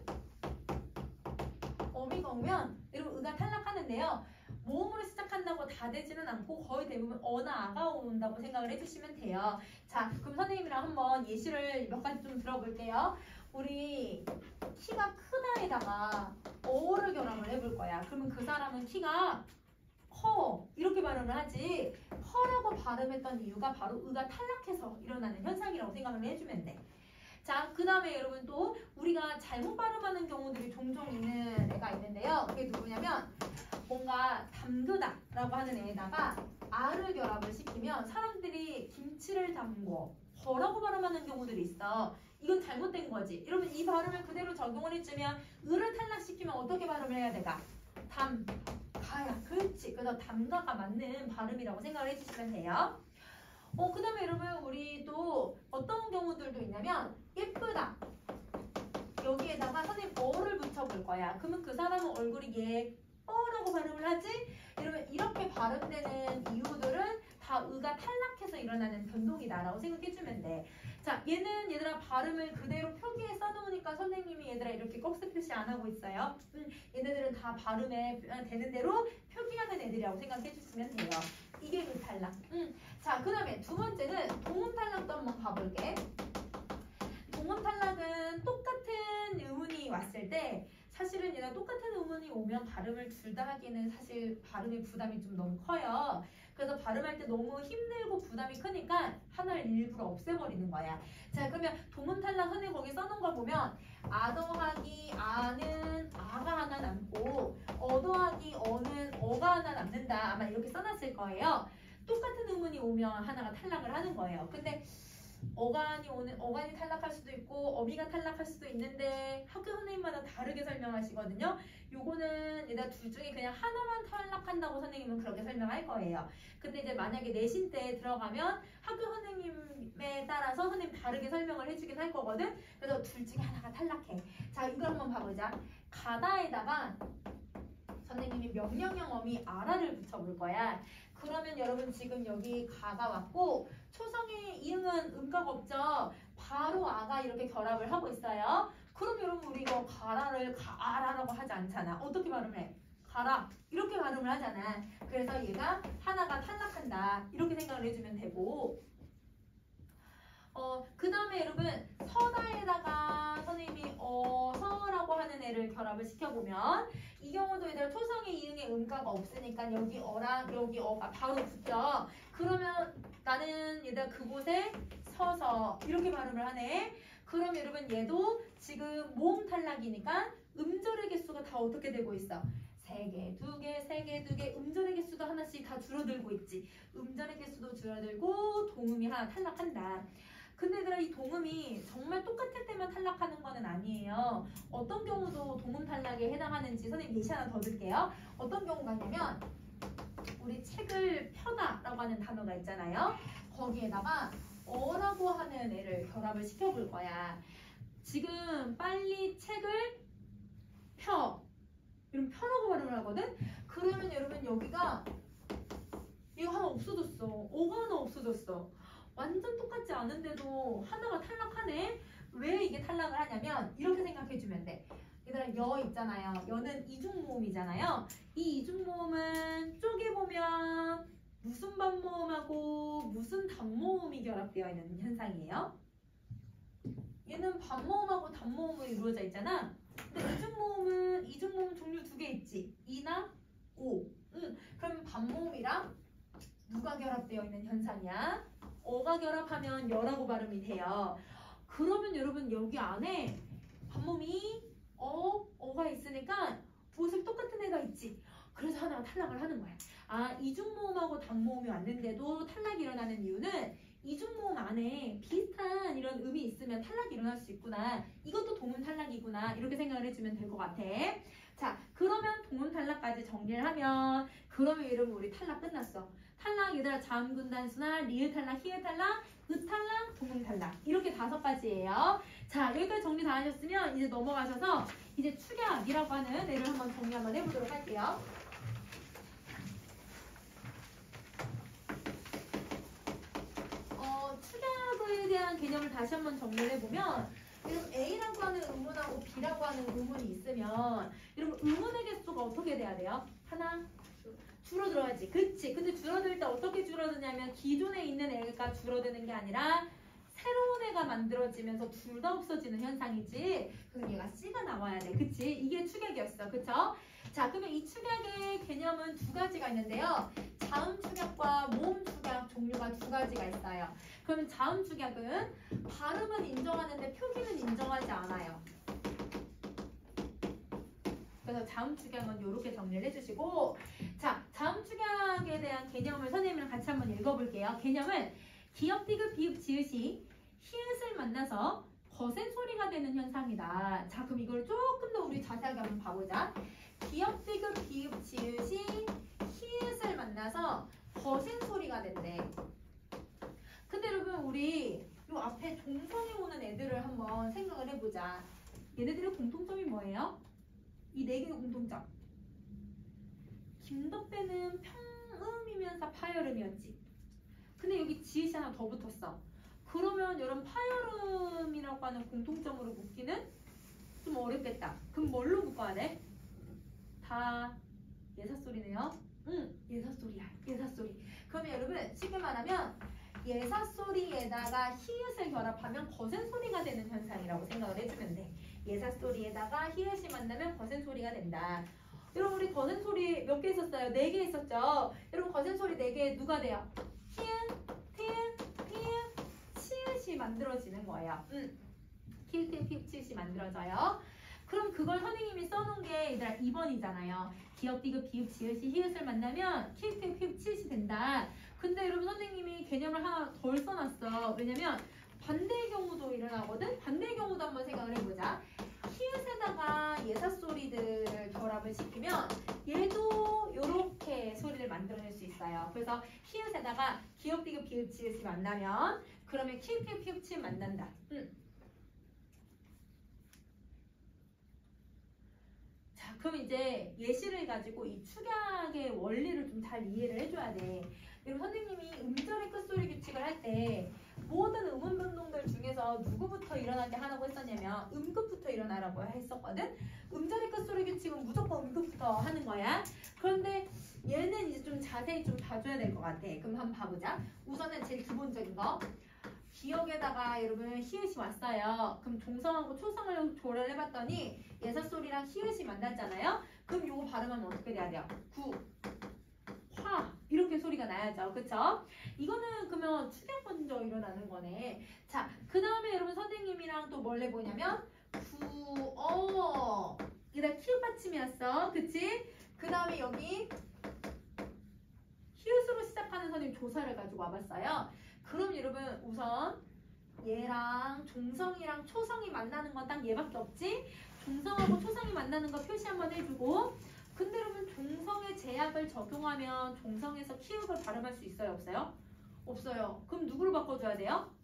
어미가 오면 여러분 의가 탈락하는데요. 모음으로 시작한다고 다 되지는 않고 거의 대부분 어나 아가 온다고 생각을 해주시면 돼요. 자 그럼 선생님이랑 한번 예시를 몇 가지 좀 들어볼게요. 우리 키가 크다에다가 어를 결합을 해볼 거야. 그러면 그 사람은 키가 커 이렇게 발음을 하지 커라고 발음했던 이유가 바로 의가 탈락해서 일어나는 현상이라고 생각을 해주면 돼. 자, 그 다음에 여러분 또 우리가 잘못 발음하는 경우들이 종종 있는 애가 있는데요. 그게 누구냐면 뭔가 담그다 라고 하는 애에다가 아를 결합을 시키면 사람들이 김치를 담궈 거라고 발음하는 경우들이 있어. 이건 잘못된 거지. 여러분 이 발음을 그대로 적용을 해주면 을을 탈락시키면 어떻게 발음을 해야 될까? 가야. 그렇지. 그래서 담가가 맞는 발음이라고 생각을 해주시면 돼요. 그 다음에 여러분 우리 또 어떤 경우들도 있냐면 예쁘다. 여기에다가 선생님 어를 붙여볼 거야. 그러면 그 사람은 얼굴이 예뻐라고 발음을 하지? 여러분 이렇게 발음되는 이유들은 다 의가 탈락해서 일어나는 변동이다라고 생각해주면 돼. 자, 얘는 얘들아 발음을 그대로 표기에 써놓으니까 선생님이 얘들아 이렇게 꺽쇠 표시 안 하고 있어요. 얘네들은 다 발음에 되는 대로 표기하는 애들이라고 생각해주시면 돼요. 이게 의 탈락. 자, 그 다음에 두 번째는 동음 탈락도 한번 가볼게. 동음 탈락은 똑같은 음운이 왔을 때 사실은 얘가 똑같은 음운이 오면 발음을 둘 다 하기는 사실 발음의 부담이 좀 너무 커요. 그래서 발음할 때 너무 힘들고 부담이 크니까 하나를 일부러 없애버리는 거야. 자 그러면 동음 탈락 선생님 거기 써놓은 걸 보면 아 더하기 아는 아가 하나 남고 어 더하기 어는 어가 하나 남는다. 아마 이렇게 써놨을 거예요. 똑같은 음운이 오면 하나가 탈락을 하는 거예요. 근데 어간이 탈락할 수도 있고 어미가 탈락할 수도 있는데 학교 선생님마다 다르게 설명하시거든요. 요거는 얘가 둘 중에 그냥 하나만 탈락한다고 선생님은 그렇게 설명할 거예요. 근데 이제 만약에 내신 때 들어가면 학교 선생님에 따라서 선생님 다르게 설명을 해주긴 할 거거든. 그래서 둘 중에 하나가 탈락해. 자 이걸 한번 봐보자. 가다에다가 선생님이 명령형 어미 아라를 붙여볼 거야. 그러면 여러분 지금 여기 가가 왔고 초성의 이응은 음가가 없죠. 바로 아가 이렇게 결합을 하고 있어요. 그럼 여러분 우리 이거 가라를 가라라고 하지 않잖아. 어떻게 발음을 해? 가라 이렇게 발음을 하잖아. 그래서 얘가 하나가 탈락한다 이렇게 생각을 해주면 되고 그 다음에 여러분 서다에다가 선생님이 어서라고 하는 애를 결합을 시켜보면 이 경우도 얘들아 초성의 이응의 음가가 없으니까 여기 어랑 여기 어가 바로 붙죠. 그러면 나는 얘들아 그곳에 서서 이렇게 발음을 하네. 그럼 여러분 얘도 지금 모음 탈락이니까 음절의 개수가 다 다 어떻게 되고 있어? 3개, 2개, 3개, 2개. 음절의 개수도 하나씩 다 줄어들고 있지. 음절의 개수도 줄어들고 동음이 하나 탈락한다. 근데 얘들아 이 동음이 정말 똑같을 때만 탈락하는 거는 아니에요. 어떤 경우도 동음 탈락에 해당하는지 선생님 예시 하나 더 드릴게요. 어떤 경우가 있냐면 우리 책을 펴다라고 하는 단어가 있잖아요. 거기에다가 어라고 하는 애를 결합을 시켜볼 거야. 지금 빨리 책을 펴. 이러면 펴라고 발음을 하거든? 그러면 여러분 여기가 이거 하나 없어졌어. 어가 하나 없어졌어. 완전 똑같지 않은데도 하나가 탈락하네? 왜 이게 탈락을 하냐면 이렇게 생각해주면 돼. 얘들아 여 있잖아요. 여는 이중모음이잖아요. 이 이중모음은 쪼개보면 무슨 반모음하고 무슨 단모음이 결합되어 있는 현상이에요? 얘는 반모음하고 단모음으로 이루어져 있잖아. 근데 이중모음 종류 2개 있지. 이나 오. 그럼 반모음이랑 누가 결합되어 있는 현상이야? 어가 결합하면 여라고 발음이 돼요. 그러면 여러분 여기 안에 반모음이 어가 있으니까 무엇을 똑같은 애가 있지. 그래서 하나가 탈락을 하는 거야. 아, 이중모음하고 단모음이 왔는데도 탈락이 일어나는 이유는 이중모음 안에 비슷한 이런 음이 있으면 탈락이 일어날 수 있구나. 이것도 동음 탈락이구나. 이렇게 생각을 해주면 될 것 같아. 자, 그러면 동음 탈락까지 정리를 하면 그러면 여러분 우리 탈락 끝났어. 탈락 얘들아 자음군 단수나 리을 탈락, 히읗 탈락, 으 탈락, 동음 탈락 이렇게 5가지예요. 자, 여기까지 정리 다 하셨으면 이제 넘어가셔서 이제 축약이라고 하는 애를 한번 정리 한번 해보도록 할게요. 축약에 대한 개념을 다시 한번 정리를 해보면 여러분 A라고 하는 음문하고 B라고 하는 음문이 있으면 여러분 음문의 개수가 어떻게 돼야 돼요? 하나 줄어들어야지. 그치? 근데 줄어들 때 어떻게 줄어드냐면 기존에 있는 애가 줄어드는 게 아니라 새로운 애가 만들어지면서 둘 다 없어지는 현상이지. 그래서 얘가 C가 나와야 돼. 그치? 이게 축약이었어. 그쵸? 자, 그러면 이 축약의 개념은 2가지가 있는데요. 자음 축약과 모음 축약 종류가 2가지가 있어요. 그럼 자음 축약은 발음은 인정하는데 표기는 인정하지 않아요. 그래서 자음 축약은 이렇게 정리를 해주시고, 자, 자음 축약에 대한 개념을 선생님이랑 같이 한번 읽어볼게요. 개념은 기역, 디귿, 비읍, 지읒이 히읗을 만나서 거센 소리가 되는 현상이다. 자, 그럼 이걸 조금 더 우리 자세하게 한번 봐보자. 기역, 디귿, 비읍, 지읒이 히읗을 만나서 거센 소리가 된대. 근데 여러분 우리 요 앞에 종성이 오는 애들을 한번 생각을 해보자. 얘네들의 공통점이 뭐예요? 이 4개의 공통점. 김덕배는 평음이면서 파열음이었지. 근데 여기 지읒이 하나 더 붙었어. 그러면 여러분 파열음이라고 하는 공통점으로 묶기는 좀 어렵겠다. 그럼 뭘로 묶어야 돼? 다 예사소리네요. 예사소리야. 예사소리. 그러면 여러분 쉽게 말하면 예사소리에다가 히읗을 결합하면 거센 소리가 되는 현상이라고 생각을 해주면 돼. 예사소리에다가 히읗이 만나면 거센 소리가 된다. 여러분 우리 거센 소리 몇 개 있었어요? 4개 있었죠? 여러분 거센 소리 4개 누가 돼요? 히읗, 티읕, 피읕, 치읓이 만들어지는 거예요. 히읗, 티읕, 피읕, 치읓이 만들어져요. 그럼 그걸 선생님이 써놓은 게 얘들아 2번이잖아요. 기역, 디귿, 비읍, 지읒이 히읗을 만나면 히읗, 티읕, 피읕, 치읓이 된다. 근데 여러분 선생님이 개념을 하나 덜 써놨어. 왜냐면 반대의 경우도 일어나거든? 반대의 경우도 한번 생각을 해보자. 히읗에다가 예사소리들을 결합을 시키면 얘도 이렇게 소리를 만들어낼 수 있어요. 그래서 히읗에다가 기역, 디귿, 비읍, 지읒이 만나면 그러면 키읔, 피읕, 피읕, 치읓 만난다. 자, 그럼 이제 예시를 가지고 이 축약의 원리를 좀 잘 이해를 해줘야 돼. 그리고 선생님이 음절의 끝소리 규칙을 할 때 모든 음운 변동들 중에서 누구부터 일어나게 하라고 했었냐면 음급부터 일어나라고 했었거든. 음절의 끝소리 규칙은 무조건 음급부터 하는 거야. 그런데 얘는 이제 좀 자세히 좀 봐줘야 될 것 같아. 그럼 한번 봐보자. 우선은 제일 기본적인 거. 기역에다가 여러분 히읗이 왔어요. 그럼 종성하고 초성을 조를 해봤더니 예사소리랑 히읗이 만났잖아요. 그럼 요거 발음하면 어떻게 돼야 돼요? 구, 화 이렇게 소리가 나야죠. 그쵸? 이거는 그러면 축약 먼저 일어나는 거네. 자, 그 다음에 여러분 선생님이랑 또 뭘 해보냐면 구, 어 얘가 키읔 받침이 받침이었어. 그치? 그 다음에 여기 히읗으로 시작하는 선생님 조사를 가지고 와봤어요. 그럼 여러분 우선 얘랑 종성이랑 초성이 만나는 건 딱 얘밖에 없지? 종성하고 초성이 만나는 거 표시 한번 해주고, 근데 여러분 종성의 제약을 적용하면 종성에서 키읔을 발음할 수 있어요? 없어요? 없어요. 그럼 누구로 바꿔줘야 돼요?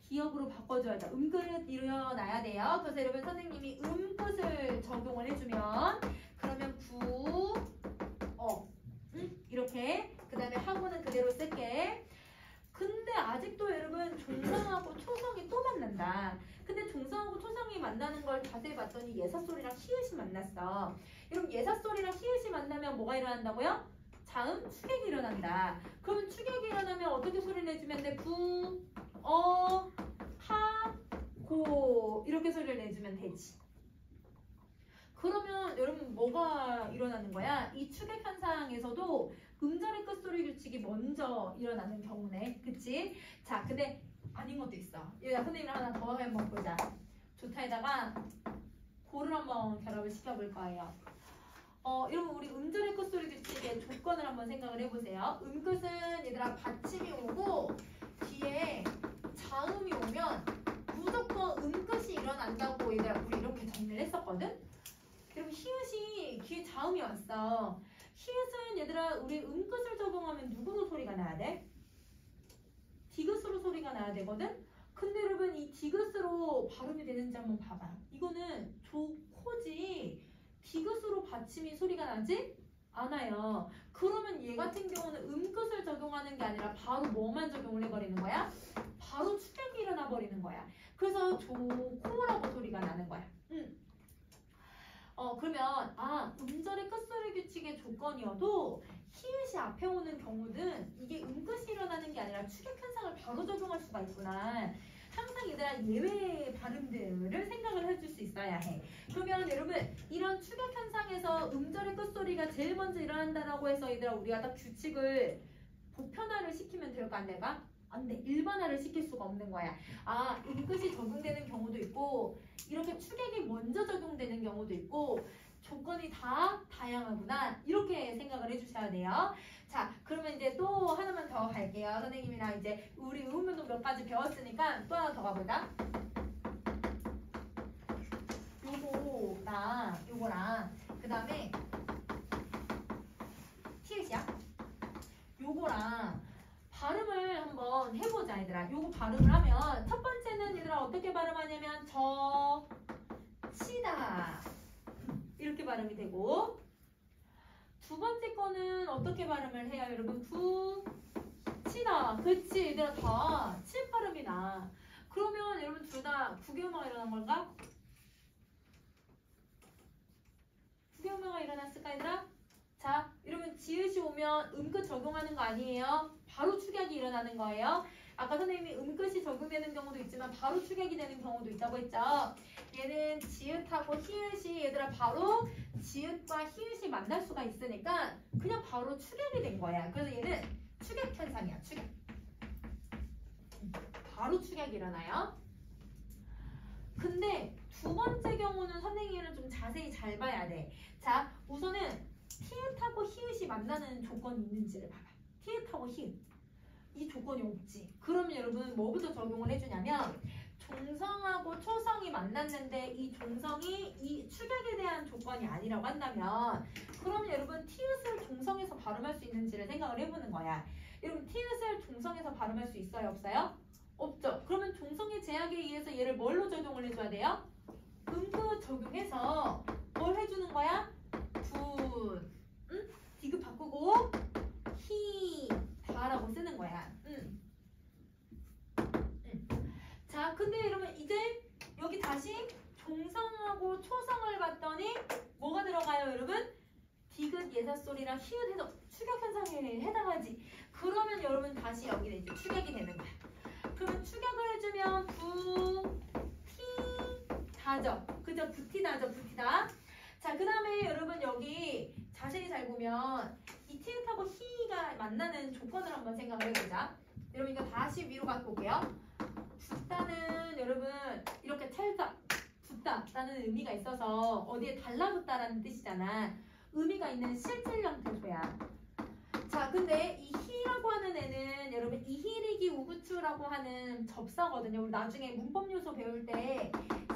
기역으로 바꿔줘야 돼요. 음끝을 일어나야 돼요. 그래서 여러분 선생님이 음끝을 적용을 해주면 그러면 구, 이렇게 그 다음에 하고는 그대로 쓸게. 근데 아직도 여러분 종성하고 초성이 또 만난다. 근데 종성하고 초성이 만나는 걸 자세히 봤더니 예사소리랑 히읗이 만났어. 여러분 예사소리랑 히읗이 만나면 뭐가 일어난다고요? 자음 추격이 일어난다. 그러면 추격이 일어나면 어떻게 소리를 내주면 돼? 부, 하, 고 이렇게 소리를 내주면 되지. 그러면 여러분 뭐가 일어나는 거야? 이 추격 현상에서도 음절의 끝소리 규칙이 먼저 일어나는 경우네. 그치? 자, 근데 아닌 것도 있어. 여기 선생님이랑 하나 더 한번 보자. 조타에다가 고를 한번 결합을 시켜볼 거예요. 여러분 우리 음절의 끝소리 규칙의 조건을 한번 생각을 해보세요. 음끝은 얘들아 받침이 오고 뒤에 자음이 오면 무조건 음끝이 일어난다고 얘들아 우리 이렇게 정리를 했었거든? 여러분 히읗이 뒤에 자음이 왔어. 히읗은 얘들아 우리 음끝을 적용하면 누구로 소리가 나야 돼? 디귿으로 소리가 나야 되거든? 근데 여러분 이 디귿으로 발음이 되는지 한번 봐봐. 이거는 조코지 디귿으로 받침이 소리가 나지 않아요. 그러면 얘 같은 경우는 음끝을 적용하는 게 아니라 바로 뭐만 적용을 해버리는 거야? 바로 추격이 일어나 버리는 거야. 그래서 조코라고 소리가 나는 거야. 그러면 음절의 끝소리 규칙의 조건이어도 히읗이 앞에 오는 경우는 이게 음끝이 일어나는 게 아니라 추격 현상을 바로 적용할 수가 있구나. 항상 얘들아 예외 발음들을 생각을 해줄 수 있어야 해. 그러면 여러분 이런 추격 현상에서 음절의 끝소리가 제일 먼저 일어난다라고 해서 얘들아 우리가 딱 규칙을 보편화를 시키면 될까 안 될까? 안 돼. 일반화를 시킬 수가 없는 거야. 음끝이 적용되는 경우도 있고 이렇게 추격이 먼저 적용되는 경우도 있고 조건이 다 다양하구나. 이렇게 생각을 해주셔야 돼요. 자, 그러면 이제 또 하나만 더 갈게요. 선생님이랑 이제 우리 음문도 몇 가지 배웠으니까 또 하나 더 가보자. 요거랑 그 다음에 티읕이야. 요거랑 발음을 한번 해보자 얘들아. 요거 발음을 하면 첫 번째는 얘들아 어떻게 발음하냐면 치다 이렇게 발음이 되고, 두 번째 거는 어떻게 발음을 해요 여러분? 치다. 그치 얘들아 다 치 발음이 나. 그러면 여러분 둘 다 구개음화가 일어난 걸까? 구개음화가 일어났을까 얘들아? 자, 이러면 지읒이 오면 음끝 적용하는 거 아니에요? 바로 축약이 일어나는 거예요. 아까 선생님이 음끝이 적용되는 경우도 있지만 바로 축약이 되는 경우도 있다고 했죠. 얘는 지읒하고 히읗이 얘들아 바로 지읒과 히읗이 만날 수가 있으니까 그냥 바로 축약이 된 거야. 그래서 얘는 축약 현상이야. 축약. 바로 축약이 일어나요. 근데 두 번째 경우는 선생님은 좀 자세히 잘 봐야 돼. 자, 우선은 티읕하고 히읗이 만나는 조건이 있는지를 봐봐. 티읕하고 히읗. 이 조건이 없지. 그러면 여러분 뭐부터 적용을 해주냐면 종성하고 초성이 만났는데 이 종성이 이 축약에 대한 조건이 아니라고 한다면 그러면 여러분 티읕을 종성에서 발음할 수 있는지를 생각을 해보는 거야. 여러분 티읕을 종성에서 발음할 수 있어요? 없어요? 없죠. 그러면 종성의 제약에 의해서 얘를 뭘로 적용을 해줘야 돼요? 음끝 적용해서 뭘 해주는 거야? 분. 디귿 바꾸고 다라고 쓰는 거야. 자, 근데 여러분 이제 여기 다시 종성하고 초성을 봤더니 뭐가 들어가요, 여러분? 디귿 예사소리랑 히읗 해서 축약 현상에 해당하지. 그러면 여러분 다시 여기는 이제 축약이 되는 거야. 그러면 축약을 해주면 부티다죠. 그죠? 부티다죠, 부티다. 자, 그 다음에 여러분 여기 자세히 잘 보면 이 티읕하고 히가 만나는 조건을 한번 생각을 해보자. 여러분 이거 다시 위로 갖고 올게요. 붓다는 여러분 이렇게 찰싹 붙다라는 의미가 있어서 어디에 달라붙다라는 뜻이잖아. 의미가 있는 실질형 태소야. 자, 근데 이 히라고 하는 애는 여러분 이히리기 우구추라고 하는 접사거든요. 우리 나중에 문법 요소 배울 때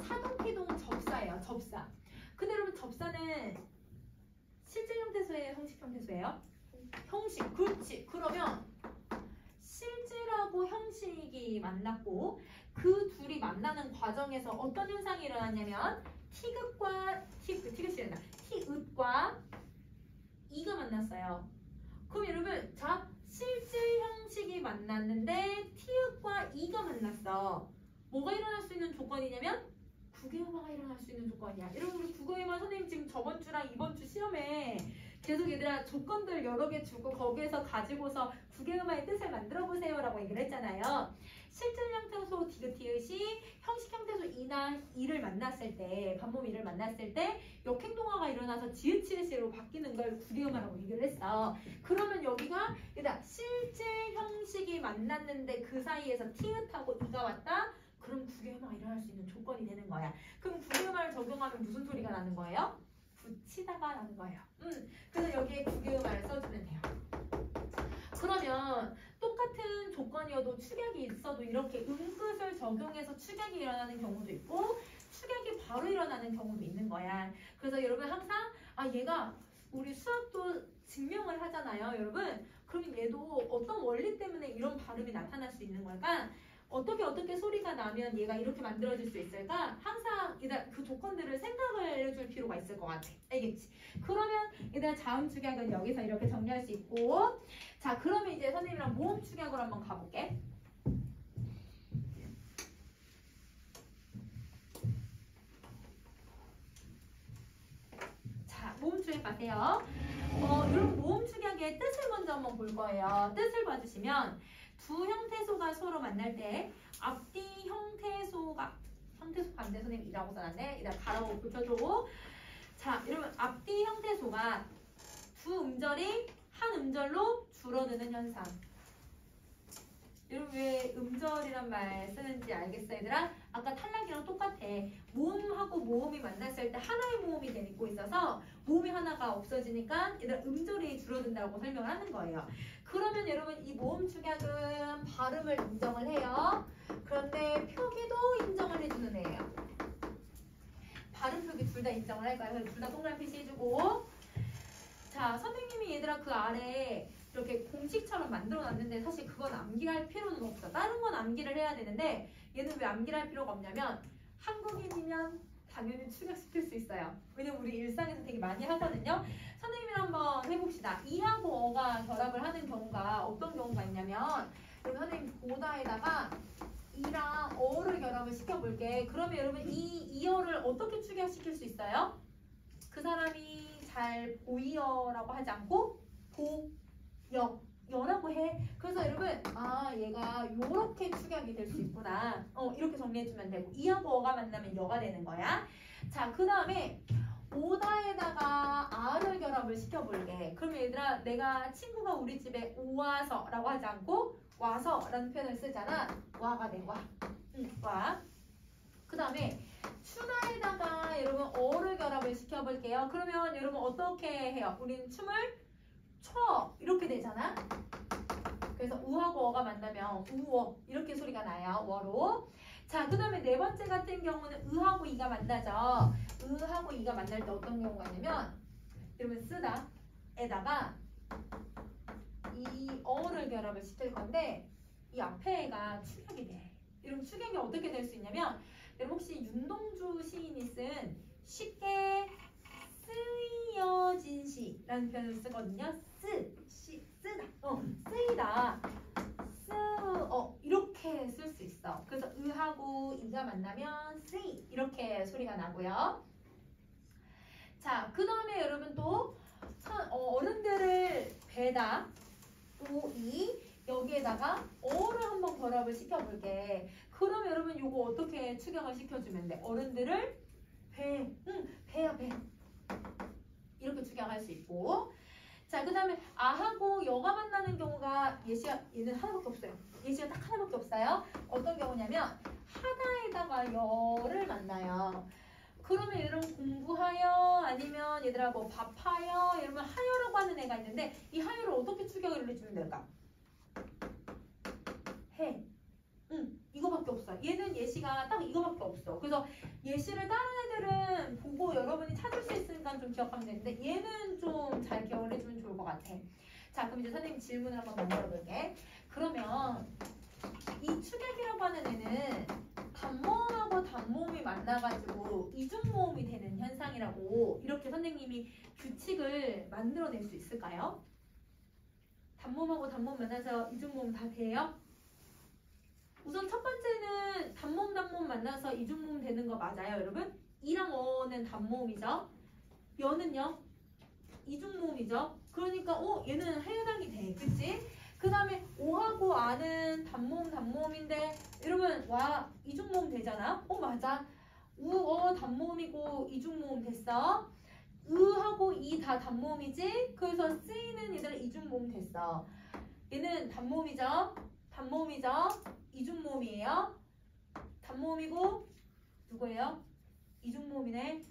사동피동 접사예요. 접사. 근데 여러분 접사는 실질형 태소예요? 형식형 태소예요? 형식. 그렇지. 그러면 실질하고 형식이 만났고 그 둘이 만나는 과정에서 어떤 현상이 일어났냐면 티귿과 이가 만났어요. 그럼 여러분 자 실질 형식이 만났는데 티읕과 이가 만났어. 뭐가 일어날 수 있는 조건이냐면 국외음화가 일어날 수 있는 조건이야. 여러분 우리 국어에만 선생님 지금 저번 주랑 이번 주 시험에 계속 얘들아 조건들 여러 개 주고 거기에서 가지고서 국외음화의 뜻을 만들어 보세요라고 얘기를 했잖아요. 실질형 태소 디귿티읕이 형식형 태소 이나 이를 만났을 때 반몸 이를 만났을 때 역행동화가 일어나서 지읒치읒으로 바뀌는 걸 국외음화라고 얘기를 했어. 그러면 여기가 얘들아 실질 형식이 만났는데 그 사이에서 티읕하고 이가 왔다? 그럼 국외음화가 일어날 수 있는 조건이 되는 거야. 그럼 국외음화를 적용하면 무슨 소리가 나는 거예요? 붙이다가 나는 거예요. 그래서 여기에 국외음화를 써주면 돼요. 그러면 똑같은 조건이어도 축약이 있어도 이렇게 음끝을 적용해서 축약이 일어나는 경우도 있고 축약이 바로 일어나는 경우도 있는 거야. 그래서 여러분 항상 얘가 우리 수학도 증명을 하잖아요. 여러분 그러면 얘도 어떤 원리 때문에 이런 발음이 나타날 수 있는 걸까? 어떻게 소리가 나면 얘가 이렇게 만들어질 수 있을까? 항상 얘들 그 조건들을 생각을 해줄 필요가 있을 것 같아. 알겠지? 그러면 얘들 자음 축약은 여기서 이렇게 정리할 수 있고 자 그러면 이제 선생님이랑 모음 축약으로 한번 가볼게. 자 모음 축약 가세요. 여러분 모음 축약의 뜻을 먼저 한번 볼 거예요. 뜻을 봐주시면 두 형태소가 서로 만날 때 앞뒤 형태소가 반대 선생님 이라고 써놨네. 이다 가라고 붙여줘. 자 여러분 앞뒤 형태소가 두 음절이 한 음절로 줄어드는 현상. 여러분 왜 음절이란 말 쓰는지 알겠어 얘들아? 아까 탈락이랑 똑같아. 모음하고 모음이 만났을 때 하나의 모음이 되고 있어서 모음이 하나가 없어지니까 얘들아 음절이 줄어든다고 설명을 하는 거예요. 그러면 여러분 이 모음 축약은 발음을 인정을 해요. 그런데 표기도 인정을 해주는 애예요. 발음 표기 둘 다 인정을 할 거예요. 둘 다 동그라미 표시해주고 자 선생님이 얘들아 그 아래에 이렇게 공식처럼 만들어 놨는데 사실 그건 암기할 필요는 없어. 다른 건 암기를 해야 되는데 얘는 왜 암기를 할 필요가 없냐면 한국인이면 당연히 축약시킬 수 있어요. 왜냐면 우리 일상에서 되게 많이 하거든요. 선생님이랑 한번 해봅시다. 이하고 어가 결합을 하는 경우가 어떤 경우가 있냐면 여러분 선생님 보다에다가 이랑 어를 결합을 시켜볼게. 그러면 여러분 이어를 어떻게 축약시킬 수 있어요? 그 사람이 잘 보이어라고 하지 않고 여라고 해. 그래서 여러분 얘가 요렇게 축약이 될 수 있구나. 이렇게 정리해주면 되고 이하고 어가 만나면 여가 되는 거야. 자 그 다음에 오다에다가 아를 결합을 시켜볼게. 그러면 얘들아 내가 친구가 우리 집에 오와서 라고 하지 않고 와서 라는 표현을 쓰잖아. 와가 돼. 와. 그 다음에 추나에다가 여러분 어를 결합을 시켜볼게요. 그러면 여러분 어떻게 해요? 우리는 춤을 춰 이렇게 되잖아. 그래서 우하고 어가 만나면 우어 이렇게 소리가 나요. 워로. 자, 그 다음에 네 번째 같은 경우는 의하고 이가 만나죠. 의하고 이가 만날 때 어떤 경우가 있냐면 여러분 쓰다 에다가 이 어를 결합을 시킬 건데 이 앞에 애가 축약이 돼. 여러분 축약이 어떻게 될 수 있냐면 여러분 혹시 윤동주 시인이 쓴 쉽게 쓰여진 시라는 표현을 쓰거든요. 쓰다. 쓰이다. 이렇게 쓸 수 있어. 그래서 의하고 이가 만나면 쓰이 이렇게 소리가 나고요. 자, 그 다음에 여러분 또 어른들을 배다 오이 여기에다가 어를 한번 결합을 시켜볼게. 그럼 여러분 요거 어떻게 축약을 시켜주면 돼? 어른들을 배야 배 이렇게 축약할 수 있고 자, 그 다음에 아하고 여가 만나는 경우가 얘는 하나밖에 없어요. 예시가 딱 하나밖에 없어요. 어떤 경우냐면 하다에다가 여를 만나요. 그러면 이런 공부하여 아니면 얘들아 뭐 밥하여 이러면 하여라고 하는 애가 있는데 이 하여를 어떻게 추격을 해주면 될까? 해. 이거밖에 없어. 얘는 예시가 딱 이거밖에 없어. 그래서 예시를 다른 애들은 보고 여러분이 찾을 수 있으니까 좀 기억하면 되는데 얘는 좀 잘 기억을 해주면 좋을 것 같아. 자, 그럼 이제 선생님 질문을 한번 만들어 볼게. 그러면 이 축약이라고 하는 애는 단모음하고 단모음이 만나가지고 이중모음이 되는 현상이라고 이렇게 선생님이 규칙을 만들어낼 수 있을까요? 단모음하고 단모음 만나서 이중모음 다 돼요? 우선 첫 번째는 단모음 만나서 이중모음 되는 거 맞아요, 여러분? 이랑 어는 단모음이죠. 여는요? 이중모음이죠. 그러니까 얘는 해당이 돼, 그치? 그 다음에 오하고 아는 단모음인데 여러분 와 이중모음 되잖아? 맞아. 우어 단모음이고 이중모음 됐어. 으하고 이 다 단모음이지? 그래서 쓰이는 얘들은 이중모음 됐어. 얘는 단모음이죠? 이중모음이에요. 단모음이고 누구예요? 이중모음이네.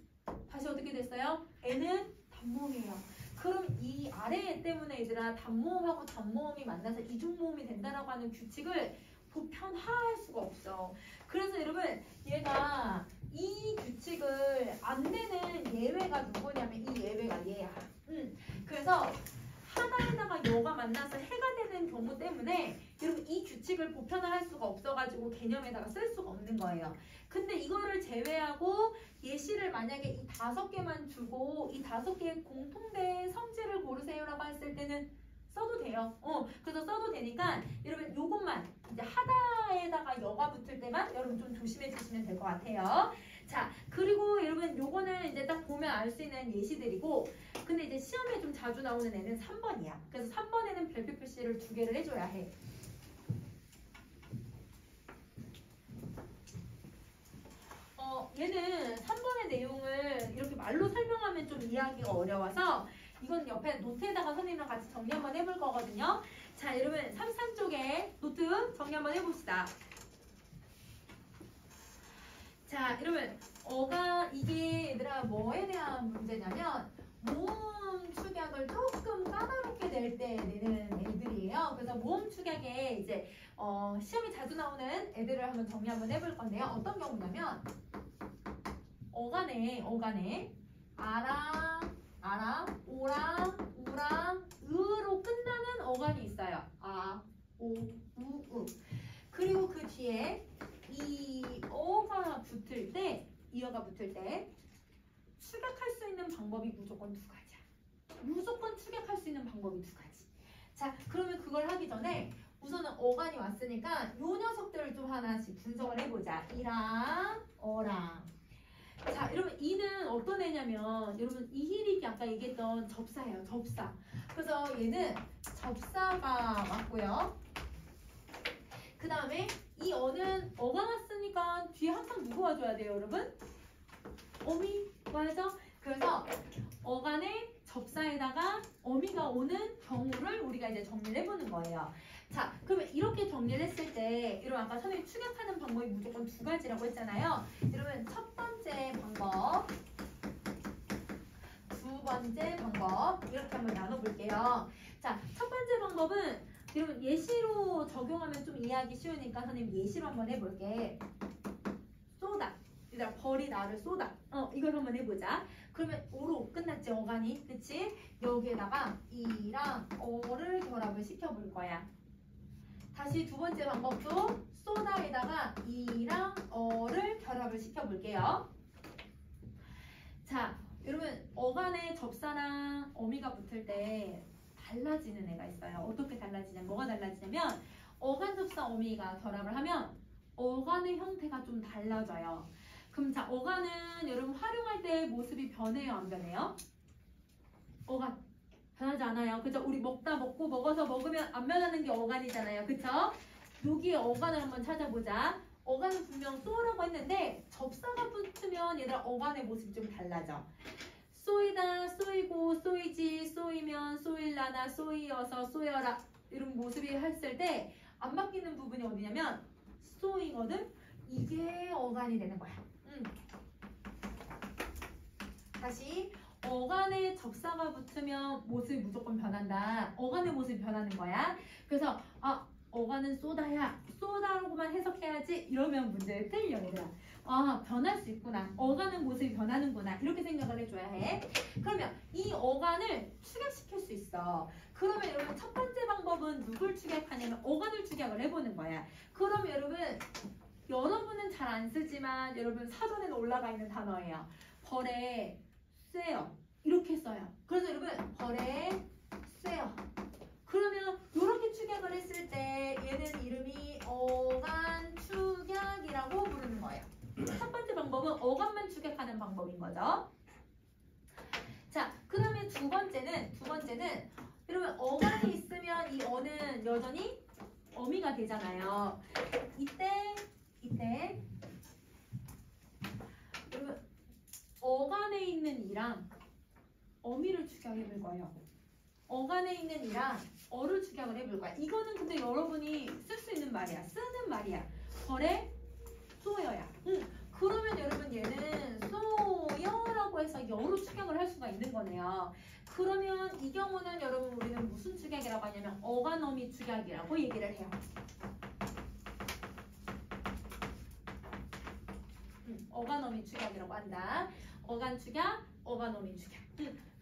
다시 어떻게 됐어요? 애는 단모음이에요. 그럼 이 아래 때문에 얘들아 단모음하고 단모음이 만나서 이중모음이 된다라고 하는 규칙을 보편화할 수가 없어. 그래서 여러분 얘가 이 규칙을 안 되는 예외가 누구냐면 이 예외가 얘야. 그래서 하나에다가 여가 만나서 해가 되는 경우 때문에 여러분 이 규칙을 보편화할 수가 없어가지고 개념에다가 쓸 수가 없는 거예요. 근데 이거를 제외하고 예시를 만약에 이 5개만 주고 이 5개의 공통된 성질을 고르세요라고 했을 때는 써도 돼요. 그래서 써도 되니까 여러분 요것만 이제 하다에다가 여가 붙을 때만 여러분 좀 조심해 주시면 될 것 같아요. 자, 그리고 여러분 요거는 이제 딱 보면 알 수 있는 예시들이고 근데 이제 시험에 좀 자주 나오는 애는 3번이야. 그래서 3번에는 별표 표시를 2개를 해줘야 해. 얘는 3번의 내용을 이렇게 말로 설명하면 좀 이해하기가 어려워서 이건 옆에 노트에다가 선생님이랑 같이 정리 한번 해볼 거거든요. 자, 여러분 33쪽에 노트 정리 한번 해봅시다. 자, 여러분 이게 얘들아 뭐에 대한 문제냐면 모음 축약을 조금 까다롭게 낼 때 내는 애들이에요. 그래서 모음 축약에 이제 시험에 자주 나오는 애들을 한번 정리 한번 해볼 건데요. 어떤 경우냐면 어간에 아랑, 오랑, 우랑, 으로 끝나는 어간이 있어요. 아, 오, 우, 으. 그리고 그 뒤에 이 어가 붙을 때 축약할 수 있는 방법이 무조건 2가지야. 무조건 축약할 수 있는 방법이 2가지. 자, 그러면 그걸 하기 전에 우선은 어간이 왔으니까 요 녀석들을 좀 하나씩 분석을 해보자. 이랑 어랑. 자, 여러분 이는 어떤 애냐면 여러분 이희릭이 아까 얘기했던 접사예요. 접사. 그래서 얘는 접사가 맞고요. 그 다음에 이 어는 어가 왔으니까 뒤에 항상 누구 와줘야 돼요, 여러분? 어미 와야죠. 그래서 어간의 접사에다가 어미가 오는 경우를 우리가 이제 정리를 해보는 거예요. 자, 그러면 이렇게 정리를 했을 때 여러분 아까 선생님이 축약하는 방법이 무조건 2가지라고 했잖아요. 여러분 첫 번째 방법, 두 번째 방법 이렇게 한번 나눠볼게요. 자, 첫 번째 방법은 여러분 예시로 적용하면 좀 이해하기 쉬우니까 선생님 예시로 한번 해볼게. 쏟아. 얘들아 벌이 나를 쏟아. 이걸 한번 해보자. 그러면 오로 끝났지 어간이. 그치? 여기에다가 이랑 어를 결합을 시켜볼 거야. 다시 두 번째 방법도 쏟아에다가 이랑 어를 결합을 시켜볼게요. 자, 여러분 어간에 접사랑 어미가 붙을 때 달라지는 애가 있어요. 어떻게 달라지냐면 뭐가 달라지냐면 어간 접사 어미가 결합을 하면 어간의 형태가 좀 달라져요. 그럼 자, 어간은 여러분 활용할 때 모습이 변해요, 안 변해요? 어간 변하지 않아요. 그죠? 우리 먹어서 먹으면 안 변하는 게 어간이잖아요. 그쵸? 여기에 어간을 한번 찾아보자. 어간은 분명 쏘라고 했는데 접사가 붙으면 얘들아 어간의 모습이 좀 달라져. 쏘이다, 쏘이고, 쏘이지, 쏘이면, 쏘일라나, 쏘이어서, 쏘여라 이런 모습이 했을 때 안 바뀌는 부분이 어디냐면 쏘이거든? 이게 어간이 되는 거야. 다시 어간에 접사가 붙으면 모습이 무조건 변한다. 어간의 모습이 변하는 거야. 그래서 어간은 쏘다야. 쏘다라고만 해석해야지. 이러면 문제 틀려 얘들아. 변할 수 있구나. 어간은 모습이 변하는구나. 이렇게 생각을 해줘야 해. 그러면 이 어간을 축약시킬 수 있어. 그러면 여러분 첫 번째 방법은 누굴 축약하냐면 어간을 축약을 해보는 거야. 그럼 여러분은 잘 안 쓰지만 여러분 사전에는 올라가 있는 단어예요. 벌에 쇠요. 이렇게 써요. 그래서 여러분 벌에 쇠요. 그러면 이렇게 축약을 했을 때 얘는 이름이 어간 축약이라고 부르는 거예요. 첫 번째 방법은 어간만 축약하는 방법인 거죠. 자, 그다음에 두 번째는 여러분 어간이 있으면 이 어는 여전히 어미가 되잖아요. 이때 여러분 어간에 있는 이랑 어미를 축약해 볼 거예요. 어간에 있는 이랑 어를 축약을 해볼 거야. 이거는 근데 여러분이 쓸 수 있는 말이야. 쓰는 말이야. 벌에 쏘여야. 그러면 여러분 얘는 쏘여라고 해서 여로 축약을 할 수가 있는 거네요. 그러면 이 경우는 여러분 우리는 무슨 축약이라고 하냐면 어간어미 축약이라고 얘기를 해요. 어간어미 축약이라고 한다. 어간 축약, 어간어미 축약.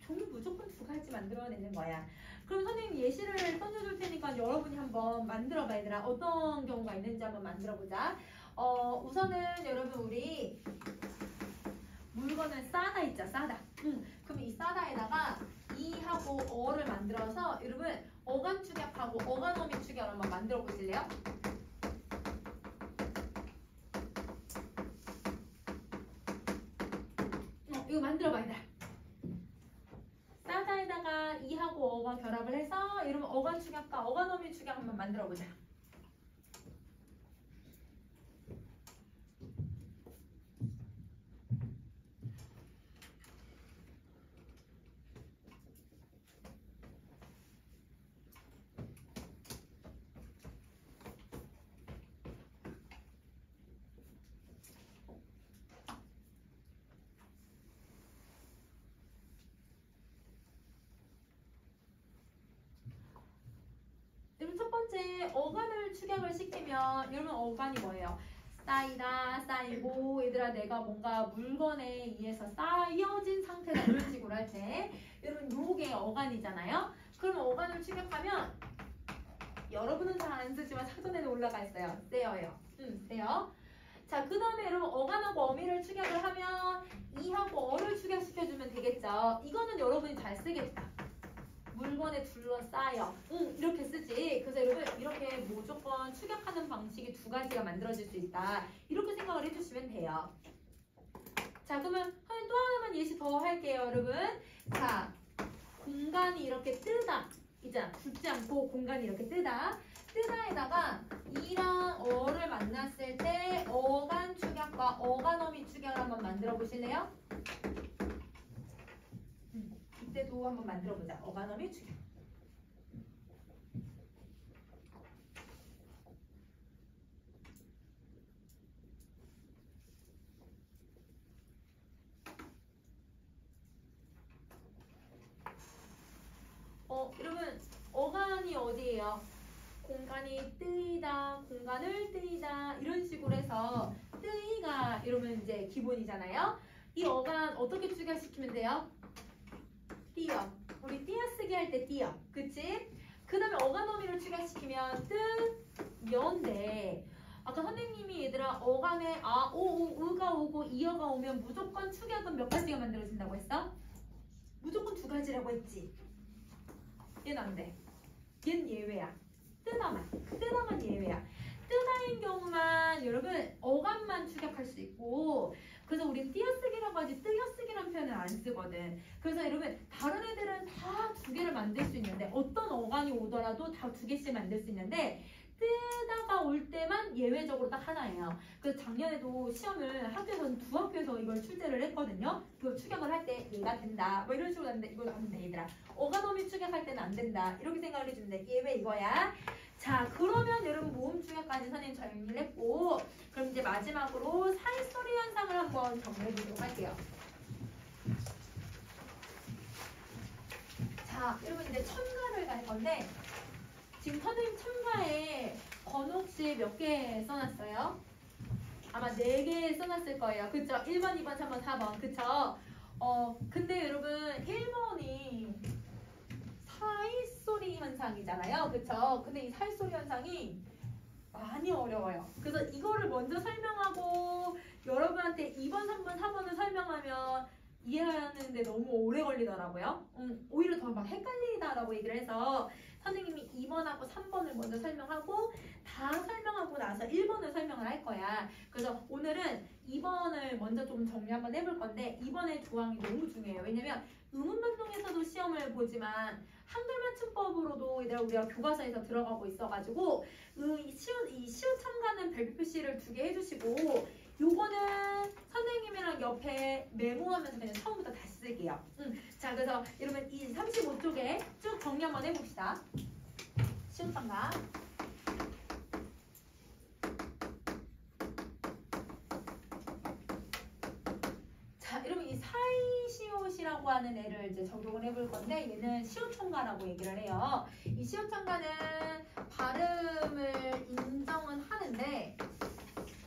종류 무조건 두 가지 만들어내는 거야. 그럼 선생님 예시를 던져줄 테니까 여러분이 한번 만들어봐 얘들아. 어떤 경우가 있는지 한번 만들어보자. 우선은 여러분 우리 물건을 싸다 있죠. 싸다. 그럼 이 싸다에다가 이하고 어를 만들어서 여러분 어간 축약하고 어간어미 축약을 한번 만들어 보실래요? 이거 만들어봐 얘들아. 싸다에다가 이하고 어가 결합을 해서 여러분 어간 축약과 어간어미 축약 한번 만들어 보자. 첫 번째 어간을 축약을 시키면 여러분 어간이 뭐예요? 쌓이다, 쌓이고 얘들아 내가 뭔가 물건에 의해서 쌓여진 상태다 이런 식으로 할 때 여러분 요게 어간이잖아요. 그러면 어간을 축약하면 여러분은 잘 안 쓰지만 사전에는 올라가 있어요. 쎄어요. 쎄요. 자, 그 다음에 여러분 어간하고 어미를 축약을 하면 이하고 어를 축약시켜주면 되겠죠. 이거는 여러분이 잘 쓰겠다. 물건에 둘러싸여 이렇게 쓰지. 그래서 여러분 이렇게 무조건 축약하는 방식이 두 가지가 만들어질 수 있다. 이렇게 생각을 해주시면 돼요. 자, 그러면 또 하나만 예시 더 할게요 여러분. 자, 공간이 이렇게 뜨다 이제 붙지 않고 공간이 이렇게 뜨다에다가 이랑 어를 만났을 때 어간 축약과 어간어미 축약을 한번 만들어 보실래요? 이때도 한번 만들어 보자. 어간어미 축약. 여러분 어간이 어디예요? 공간이 뜨이다, 공간을 뜨이다 이런 식으로 해서 뜨이가 이러면 이제 기본이잖아요. 이 어간 어떻게 축약시키면 돼요? 띄어. 우리 띄어쓰기 할 때 띄어. 그치? 그 다음에 어간어미를 축약시키면 뜨여인데 아까 선생님이 얘들아 어간에 아, 오, 으가 오고 이어가 오면 무조건 축약은 몇 가지가 만들어진다고 했어? 무조건 두 가지라고 했지. 얘는 안 돼. 얘는 예외야. 뜨다만 예외야. 뜨다인 경우만 여러분 어간만 축약할 수 있고 그래서 우린 띄어쓰기라고 하지 뜨여쓰기라는 표현을 안 쓰거든. 그래서 여러분 다른 애들은 다 두 개를 만들 수 있는데 어떤 어간이 오더라도 다 두 개씩 만들 수 있는데 뜨다가 올 때만 예외적으로 딱 하나예요. 그래서 작년에도 시험을 학교에서는 두 학교에서 이걸 출제를 했거든요. 그 축약을 할 때 얘가 된다 뭐 이런 식으로 하는데 이거 안 돼 얘들아. 어간어미 축약할 때는 안 된다 이렇게 생각을 해주는데 예외 이거야. 자, 그러면 여러분 모음 축약까지 선생님 정리를 했고 그럼 이제 마지막으로 사이소리 현상을 한번 정리해 보도록 할게요. 자, 여러분 이제 첨가를 갈 건데 지금 선생님 첨가에 번호 혹시 몇 개 써놨어요? 아마 4개 써놨을 거예요. 그쵸? 1번, 2번, 3번, 4번. 그쵸? 근데 여러분 1번이 사이소리 현상이잖아요. 그쵸? 근데 이 사이소리 현상이 많이 어려워요. 그래서 이거를 먼저 설명하고 여러분한테 2번, 3번, 4번을 설명하면 이해하는데 너무 오래 걸리더라고요. 오히려 더 막 헷갈리다라고 얘기를 해서 선생님이 2번하고 3번을 먼저 설명하고 다 설명하고 나서 1번을 설명을 할 거야. 그래서 오늘은 2번을 먼저 좀 정리 한번 해볼 건데 2번의 조항이 너무 중요해요. 왜냐면 의문변동에서도 시험을 보지만 한글 맞춤법으로도 얘들아 우리가 교과서에서 들어가고 있어가지고 이 시옷 첨가는 별표 표시를 2개 해주시고 요거는 선생님이랑 옆에 메모하면서 그냥 처음부터 다시 쓸게요. 자, 그래서 여러분 이 35쪽에 쭉 정리 한번 해봅시다. 시옷 첨가. 자, 여러분 이 사이시옷이라고 하는 애를 이제 적용을 해볼 건데 얘는 시옷 첨가라고 얘기를 해요. 이 시옷 첨가는 발음을 인정은 하는데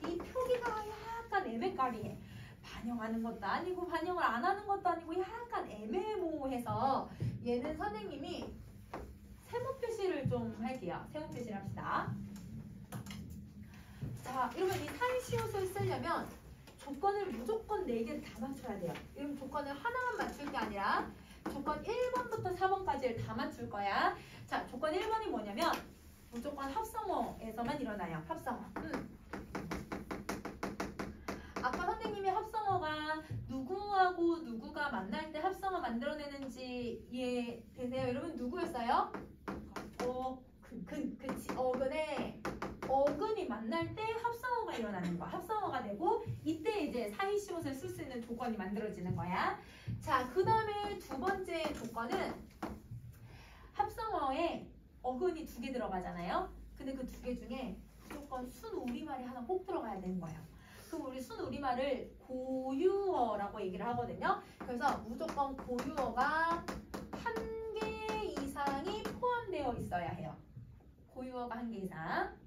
이 표기가 약간 애매까리해. 반영하는 것도 아니고 반영을 안 하는 것도 아니고 약간 애매모호해서 얘는 선생님이 세모 표시를 좀 할게요. 세모 표시를 합시다. 자, 여러분 이 사이시옷을 쓰려면 조건을 무조건 4개를 다 맞춰야 돼요. 여러분 조건을 하나만 맞출 게 아니라 조건 1번부터 4번까지를 다 맞출 거야. 자, 조건 1번이 뭐냐면 무조건 합성어에서만 일어나요. 합성어. 아까 선생님이 합성어가 누구하고 누구가 만날 때 합성어 만들어내는지 이해되세요? 여러분 누구였어요? 그치. 어근이 만날 때 합성어가 일어나는 거야. 합성어가 되고 이때 이제 사이시옷을 쓸 수 있는 조건이 만들어지는 거야. 자, 그 다음에 두 번째 조건은 합성어에 어근이 2개 들어가잖아요. 근데 그 2개 중에 무조건 순우리말이 하나 꼭 들어가야 되는 거예요. 그럼 우리 순우리말을 고유어라고 얘기를 하거든요. 그래서 무조건 고유어가 1개 이상이 포함되어 있어야 해요. 고유어가 1개 이상.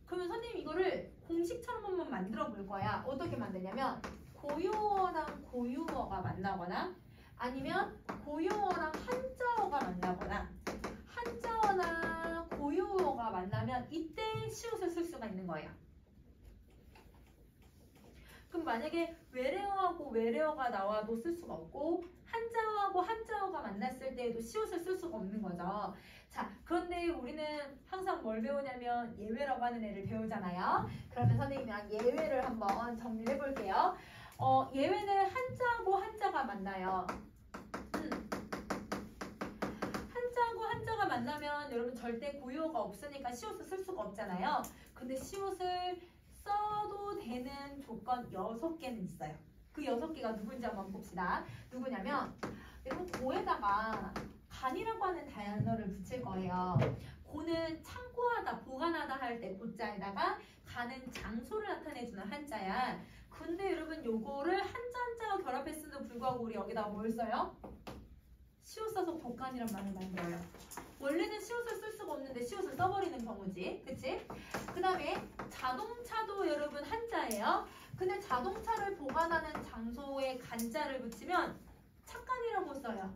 그러면 선생님 이거를 공식처럼 한번 만들어 볼 거야. 어떻게 만드냐면 고유어랑 고유어가 만나거나 아니면 고유어랑 한자어가 만나거나 한자어나 고유어가 만나면 이때 시옷을 쓸 수가 있는 거예요. 그럼 만약에 외래어하고 외래어가 나와도 쓸 수가 없고 한자어하고 한자어가 만났을 때에도 시옷을 쓸 수가 없는 거죠. 자, 그런데 우리는 항상 뭘 배우냐면 예외라고 하는 애를 배우잖아요. 그러면 선생님이랑 예외를 한번 정리해 볼게요. 예외는 한자하고 한자가 만나요. 한자하고 한자가 만나면 여러분 절대 고유어가 없으니까 시옷을 쓸 수가 없잖아요. 근데 시옷을 써도 되는 조건 6개는 있어요. 그 6개가 누군지 한번 봅시다. 누구냐면 여러분 고에다가 간이라고 하는 단어를 붙일 거예요. 고는 창고하다, 보관하다 할 때 고자에다가 간은 장소를 나타내주는 한자야. 근데 여러분 요거를 한자와 결합했음에도 불구하고 우리 여기다가 뭘 써요? 시옷 써서 복간이란 말을 만들어요. 원래는 시옷을 쓸 수가 없는데 시옷을 써버리는 경우지. 그치? 그 다음에 자동차도 여러분 한자예요. 근데 자동차를 보관하는 장소에 간자를 붙이면 착간이라고 써요.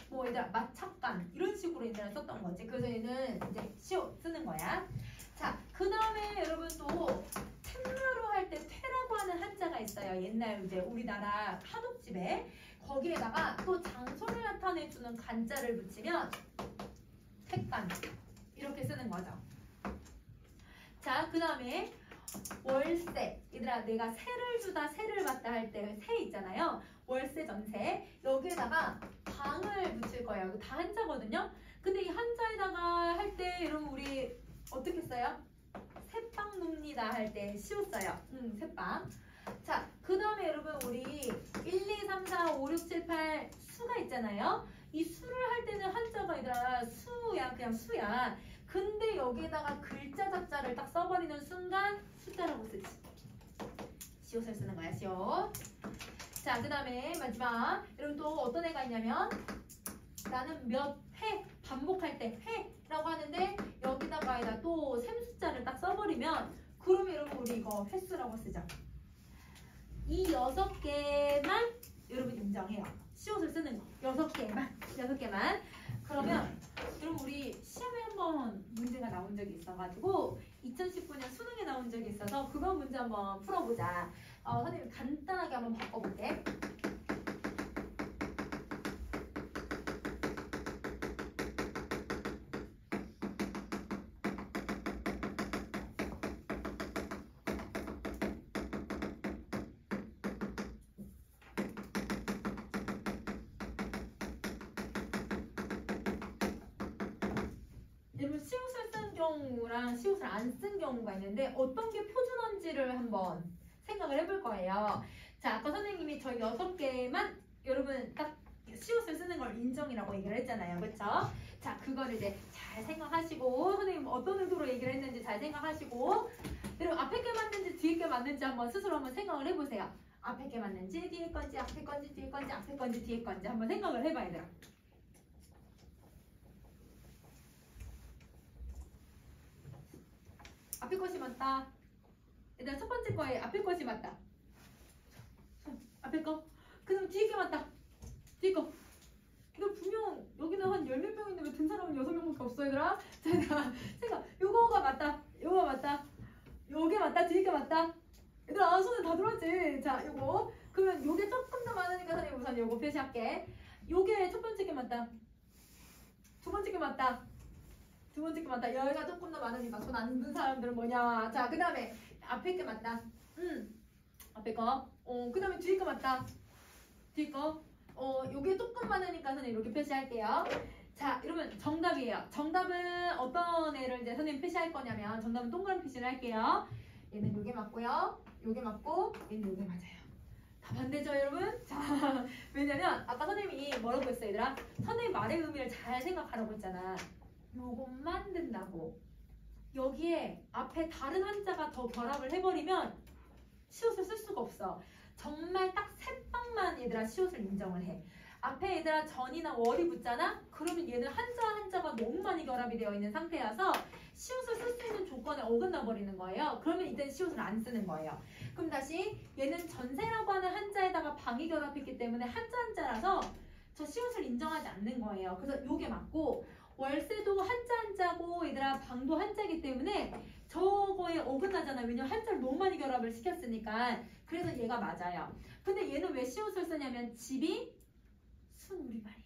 뭐 얘들아 마착간 이런 식으로 얘들아 썼던 거지. 그래서 얘는 이제 시옷 쓰는 거야. 자, 그 다음에 여러분 또 택마로 할 때 퇴라고 하는 한자가 있어요. 옛날 이제 우리나라 한옥집에 거기에다가 또 장소를 나타내주는 간자를 붙이면 택간 이렇게 쓰는 거죠. 자, 그 다음에 월세. 얘들아 내가 세를 주다 세를 받다 할 때 세 있잖아요. 월세 전세. 여기에다가 방을 붙일 거예요. 다 한자거든요. 근데 이 한자에다가 할 때 여러분 우리 어떻게 써요? 새빵 놉니다 할 때 시옷 써요. 새빵. 자, 그 다음에 여러분 우리 1, 2, 3, 4, 5, 6, 7, 8 수가 있잖아요. 이 수를 할 때는 한자가 아니라 수야. 그냥 수야. 근데 여기에다가 글자 자자를 딱 써버리는 순간 숫자라고 쓰지. 시옷을 쓰는 거야. 시옷. 자, 그 다음에 마지막 여러분 또 어떤 애가 있냐면 나는 몇 회 반복할 때 회라고 하는데 여기다가 또 셈 숫자를 딱 써버리면 그러면 여러분 우리 이거 횟수라고 쓰자. 이 6개만 여러분 인정해요. 시옷을 쓰는 거 6개만. 그러면 여러분 우리 시험에 한번 문제가 나온 적이 있어가지고 2019년 수능에 나온 적이 있어서 그거 문제 한번 풀어보자. 선생님 간단하게 한번 바꿔볼게. 시옷을 쓴 경우랑 시옷을 안 쓴 경우가 있는데 어떤 게 표준어인지를 한번 생각을 해볼 거예요. 자, 아까 선생님이 저희 6개만 여러분 딱 시옷을 쓰는 걸 인정이라고 얘기를 했잖아요. 그렇죠? 자, 그거를 이제 잘 생각하시고 선생님 어떤 의도로 얘기를 했는지 잘 생각하시고 여러분 앞에 게 맞는지 뒤에 게 맞는지 한번 스스로 한번 생각을 해보세요. 앞에 게 맞는지 뒤에 건지 앞에 건지 뒤에 건지 앞에 건지 뒤에 건지 한번 생각을 해봐야 돼요. 앞에 것이 맞다. 일단 첫 번째 거에 앞에 것이 맞다. 앞에 거. 그 다음 뒤에 게 맞다. 뒤에 거. 이거 분명 여기는 한 10몇 명 있는데 왜 든 사람은 6명밖에 없어 얘들아? 자, 생각. 요거가 맞다. 요거 맞다. 요게 맞다. 뒤에 게 맞다. 얘들아 손에 다 들어왔지. 자, 요거. 그러면 요게 조금 더 많으니까 선생님 우선 요거 표시할게. 요게 첫 번째 게 맞다. 두 번째 게 맞다. 두 번째 게 맞다. 여기가 조금 더 많으니까 손 안 든 사람들은 뭐냐. 자, 그 다음에 앞에 게 맞다. 앞에 거. 그 다음에 뒤에 거 맞다. 뒤에 거. 요게 조금 많으니까 선생님 이렇게 표시할게요. 자, 여러분 정답이에요. 정답은 어떤 애를 이제 선생님 표시할 거냐면 정답은 동그라미 표시를 할게요. 얘는 요게 맞고요. 요게 맞고 얘는 요게 맞아요. 다 반대죠 여러분? 자, 왜냐면 아까 선생님이 뭐라고 했어요 얘들아? 선생님 말의 의미를 잘 생각하라고 했잖아. 요것만 든다고. 여기에 앞에 다른 한자가 더 결합을 해버리면 시옷을 쓸 수가 없어. 정말 딱 세 방만 얘들아 시옷을 인정을 해. 앞에 얘들아 전이나 월이 붙잖아? 그러면 얘는 한자가 너무 많이 결합이 되어 있는 상태여서 시옷을 쓸 수 있는 조건에 어긋나 버리는 거예요. 그러면 이때는 시옷을 안 쓰는 거예요. 그럼 다시 얘는 전세라고 하는 한자에다가 방이 결합했기 때문에 한자라서 저 시옷을 인정하지 않는 거예요. 그래서 요게 맞고 월세도 한자고 얘들아 방도 한자이기 때문에 저거에 어긋나잖아. 왜냐면 한자를 너무 많이 결합을 시켰으니까. 그래서 얘가 맞아요. 근데 얘는 왜 시옷을 쓰냐면 집이 순우리말이에요.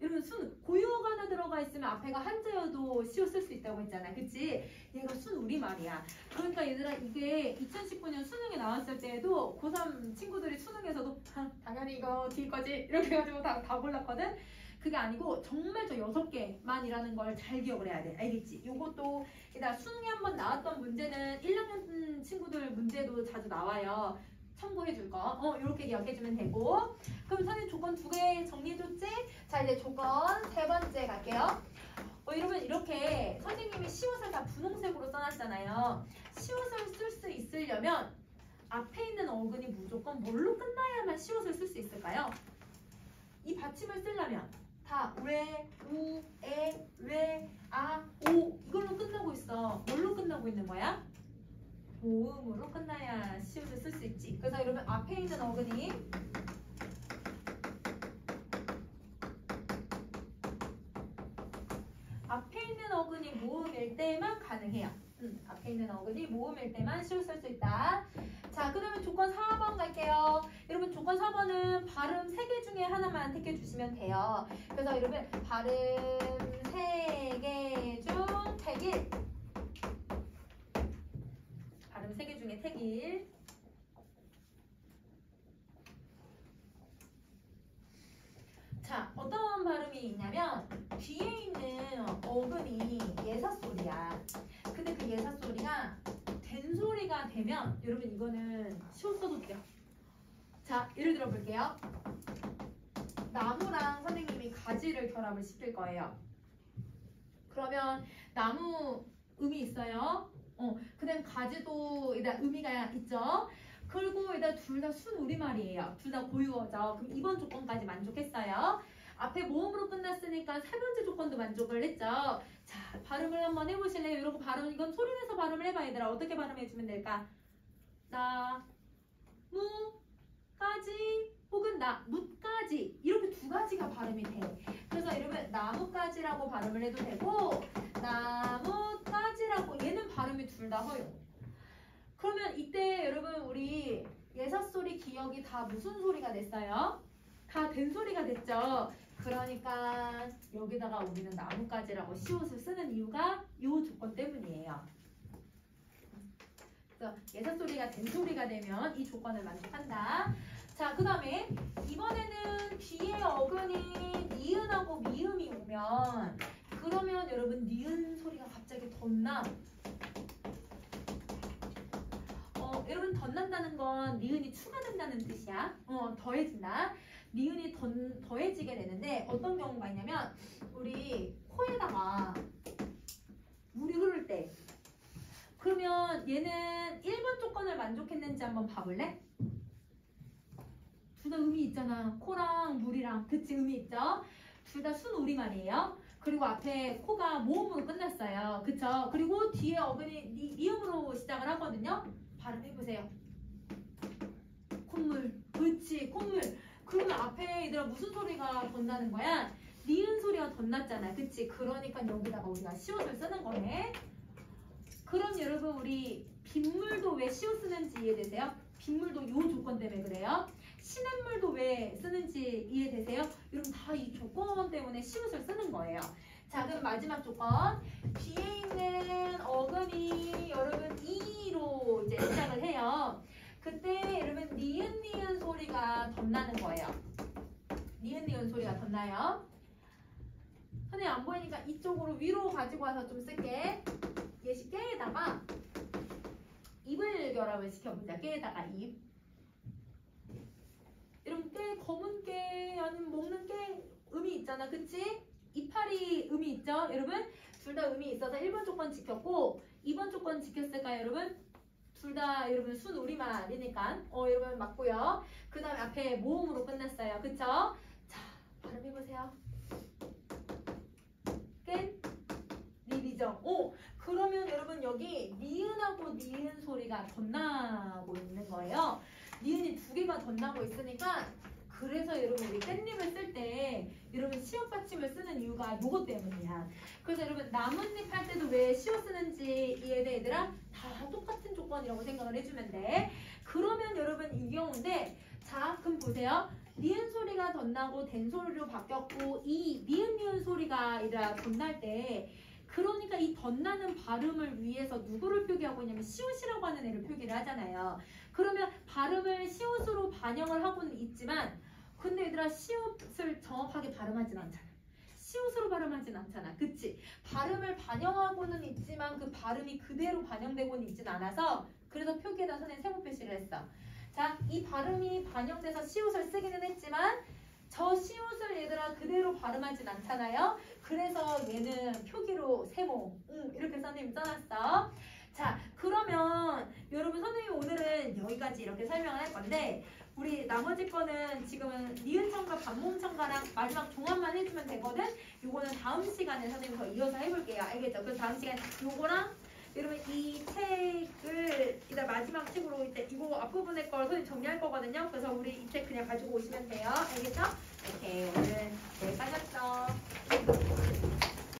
여러분 고유어가 하나 들어가 있으면 앞에가 한자여도 시옷 쓸 수 있다고 했잖아. 그치? 얘가 순우리말이야. 그러니까 얘들아 이게 2019년 수능에 나왔을 때에도 고3 친구들이 수능에서도 당연히 이거 뒤 거지 이렇게 해가지고 다 골랐거든. 그게 아니고 정말 저 6개만이라는 걸 잘 기억을 해야 돼. 알겠지? 요것도 일단 수능에 한번 나왔던 문제는 1학년 친구들 문제도 자주 나와요. 참고해 줄 거. 이렇게 기억해주면 되고. 그럼 선생님 조건 2개 정리해줬지? 자, 이제 조건 3번째 갈게요. 여러분 이렇게 선생님이 시옷을 다 분홍색으로 써놨잖아요. 시옷을 쓸 수 있으려면 앞에 있는 어근이 무조건 뭘로 끝나야만 시옷을 쓸 수 있을까요? 이 받침을 쓰려면 다 왜, 우, 에, 왜, 아, 오 이걸로 끝나고 있어. 뭘로 끝나고 있는 거야? 모음으로 끝나야 시옷을 쓸 수 있지. 그래서 여러분 앞에 있는 어근이 앞에 있는 어근이 모음일 때만 가능해요. 앞에 있는 어근이 모음일 때만 시옷 쓸 수 있다. 자, 그 다음에 조건 4번 갈게요. 여러분 조건 4번은 발음 3개 중에 하나만 택해 주시면 돼요. 그래서 여러분 발음 3개 중 택일. 발음 3개 중에 택일. 자, 어떤 발음이 있냐면 뒤에 있는 어근이 예사소리야. 근데 그 예사소리가 된소리가 되면 여러분 이거는 시옷 써도 돼요. 자, 예를 들어 볼게요. 나무랑 선생님이 가지를 결합을 시킬 거예요. 그러면 나무 음이 있어요. 그 다음 가지도 일단 의미가 있죠. 그리고 일단 둘 다 순우리말이에요. 둘 다 고유어죠. 그럼 이번 조건까지 만족했어요. 앞에 모음으로 끝났으니까 세 번째 조건도 만족을 했죠. 자, 발음을 한번 해보실래요? 이러고 발음, 이건 소리 내서 발음을 해봐, 얘들아. 어떻게 발음해주면 될까? 나, 무, 까지, 혹은 나, 무까지. 이렇게 두 가지가 발음이 돼. 그래서 이러면 나무까지라고 발음을 해도 되고, 나무까지라고, 얘는 발음이 둘 다 허용. 그러면 이때 여러분 우리 예사소리 기억이 다 무슨 소리가 됐어요? 다 된 소리가 됐죠. 그러니까 여기다가 우리는 나무까지라고 시옷을 쓰는 이유가 이 조건 때문이에요. 그래서 예사소리가 된 소리가 되면 이 조건을 만족한다. 자, 그 다음에 이번에는 뒤에 어근이 니은하고 미음이 오면 그러면 여러분 니은 소리가 갑자기 덧나. 여러분 덧난다는 건 니은이 추가된다는 뜻이야. 더해진다. 니은이 더해지게 되는데 어떤 경우가 있냐면 우리 코에다가 물이 흐를 때 그러면 얘는 1번 조건을 만족했는지 한번 봐볼래? 둘 다 음이 있잖아. 코랑 물이랑. 그치, 음이 있죠? 둘 다 순우리말이에요. 그리고 앞에 코가 모음으로 끝났어요. 그쵸? 그리고 뒤에 어근이 니음으로 시작을 하거든요. 발음해보세요. 콧물. 그치, 콧물. 그러면 앞에 얘들아 무슨 소리가 덧나는 거야? 니은 소리가 덧났잖아. 그치? 그러니까 여기다가 우리가 시옷을 쓰는 거네. 그럼 여러분 우리 빗물도 왜 시옷 쓰는지 이해되세요? 빗물도 요 조건 때문에 그래요. 시냇물도 왜 쓰는지 이해되세요? 여러분 다 이 조건 때문에 시옷을 쓰는 거예요. 자, 그럼 마지막 조건. 뒤에 있는 어근이 여러분 이로 이제 시작을 해요. 그때 여러분 니은 소리가 덧나는 거예요. 니은 소리가 덧나요. 선생님 안 보이니까 이쪽으로 위로 가지고 와서 좀 쓸게. 예시 깨에다가 입을 결합을 시켜보자. 깨에다가 입. 여러분 깨, 검은 깨 아니면 먹는 깨 음이 있잖아. 그치? 이파리 음이 있죠? 여러분 둘 다 음이 있어서 1번 조건 지켰고 2번 조건 지켰을까요? 여러분 둘 다 여러분 순우리말이니까 여러분 맞고요. 그 다음에 앞에 모음으로 끝났어요. 그쵸? 자, 발음해보세요. 깬 리비정. 그러면 여러분 여기 니은하고 니은 소리가 덧나고 있는 거예요. 니은이 두 개가 덧나고 있으니까 그래서 여러분 우리 깻잎을 쓸 때 여러분 시옷 받침을 쓰는 이유가 요거 때문이야. 그래서 여러분 나뭇잎 할 때도 왜 시옷 쓰는지 이해돼 얘들아? 다 똑같은 조건이라고 생각을 해주면 돼. 그러면 여러분 이 경우인데 자 그럼 보세요. 니은 소리가 덧나고 된 소리로 바뀌었고 이 니은 소리가 얘들아 덧날 때 그러니까 이 덧나는 발음을 위해서 누구를 표기하고 있냐면 시옷이라고 하는 애를 표기를 하잖아요. 그러면 발음을 시옷으로 반영을 하고는 있지만 근데 얘들아 시옷을 정확하게 발음하진 않잖아. 시옷으로 발음하진 않잖아. 그치? 발음을 반영하고는 있지만 그 발음이 그대로 반영되고는 있진 않아서 그래서 표기에다 선생님 세모 표시를 했어. 자, 이 발음이 반영돼서 시옷을 쓰기는 했지만 저 시옷을 얘들아 그대로 발음하진 않잖아요. 그래서 얘는 표기로 세모 이렇게 선생님 써놨어. 자, 그러면 여러분 선생님 오늘은 여기까지 이렇게 설명을 할 건데 우리 나머지 거는 지금은 니은청과 반모음청과랑 마지막 종합만 해주면 되거든. 요거는 다음 시간에 선생님 더 이어서 해볼게요. 알겠죠? 그래서 다음 시간에 요거랑 여러분 이 책을 이따 마지막 책으로 이제 이거 앞부분의 걸 선생님 정리할 거거든요. 그래서 우리 이 책 그냥 가지고 오시면 돼요. 알겠죠? 오케이, 오늘은 여기까지 했어.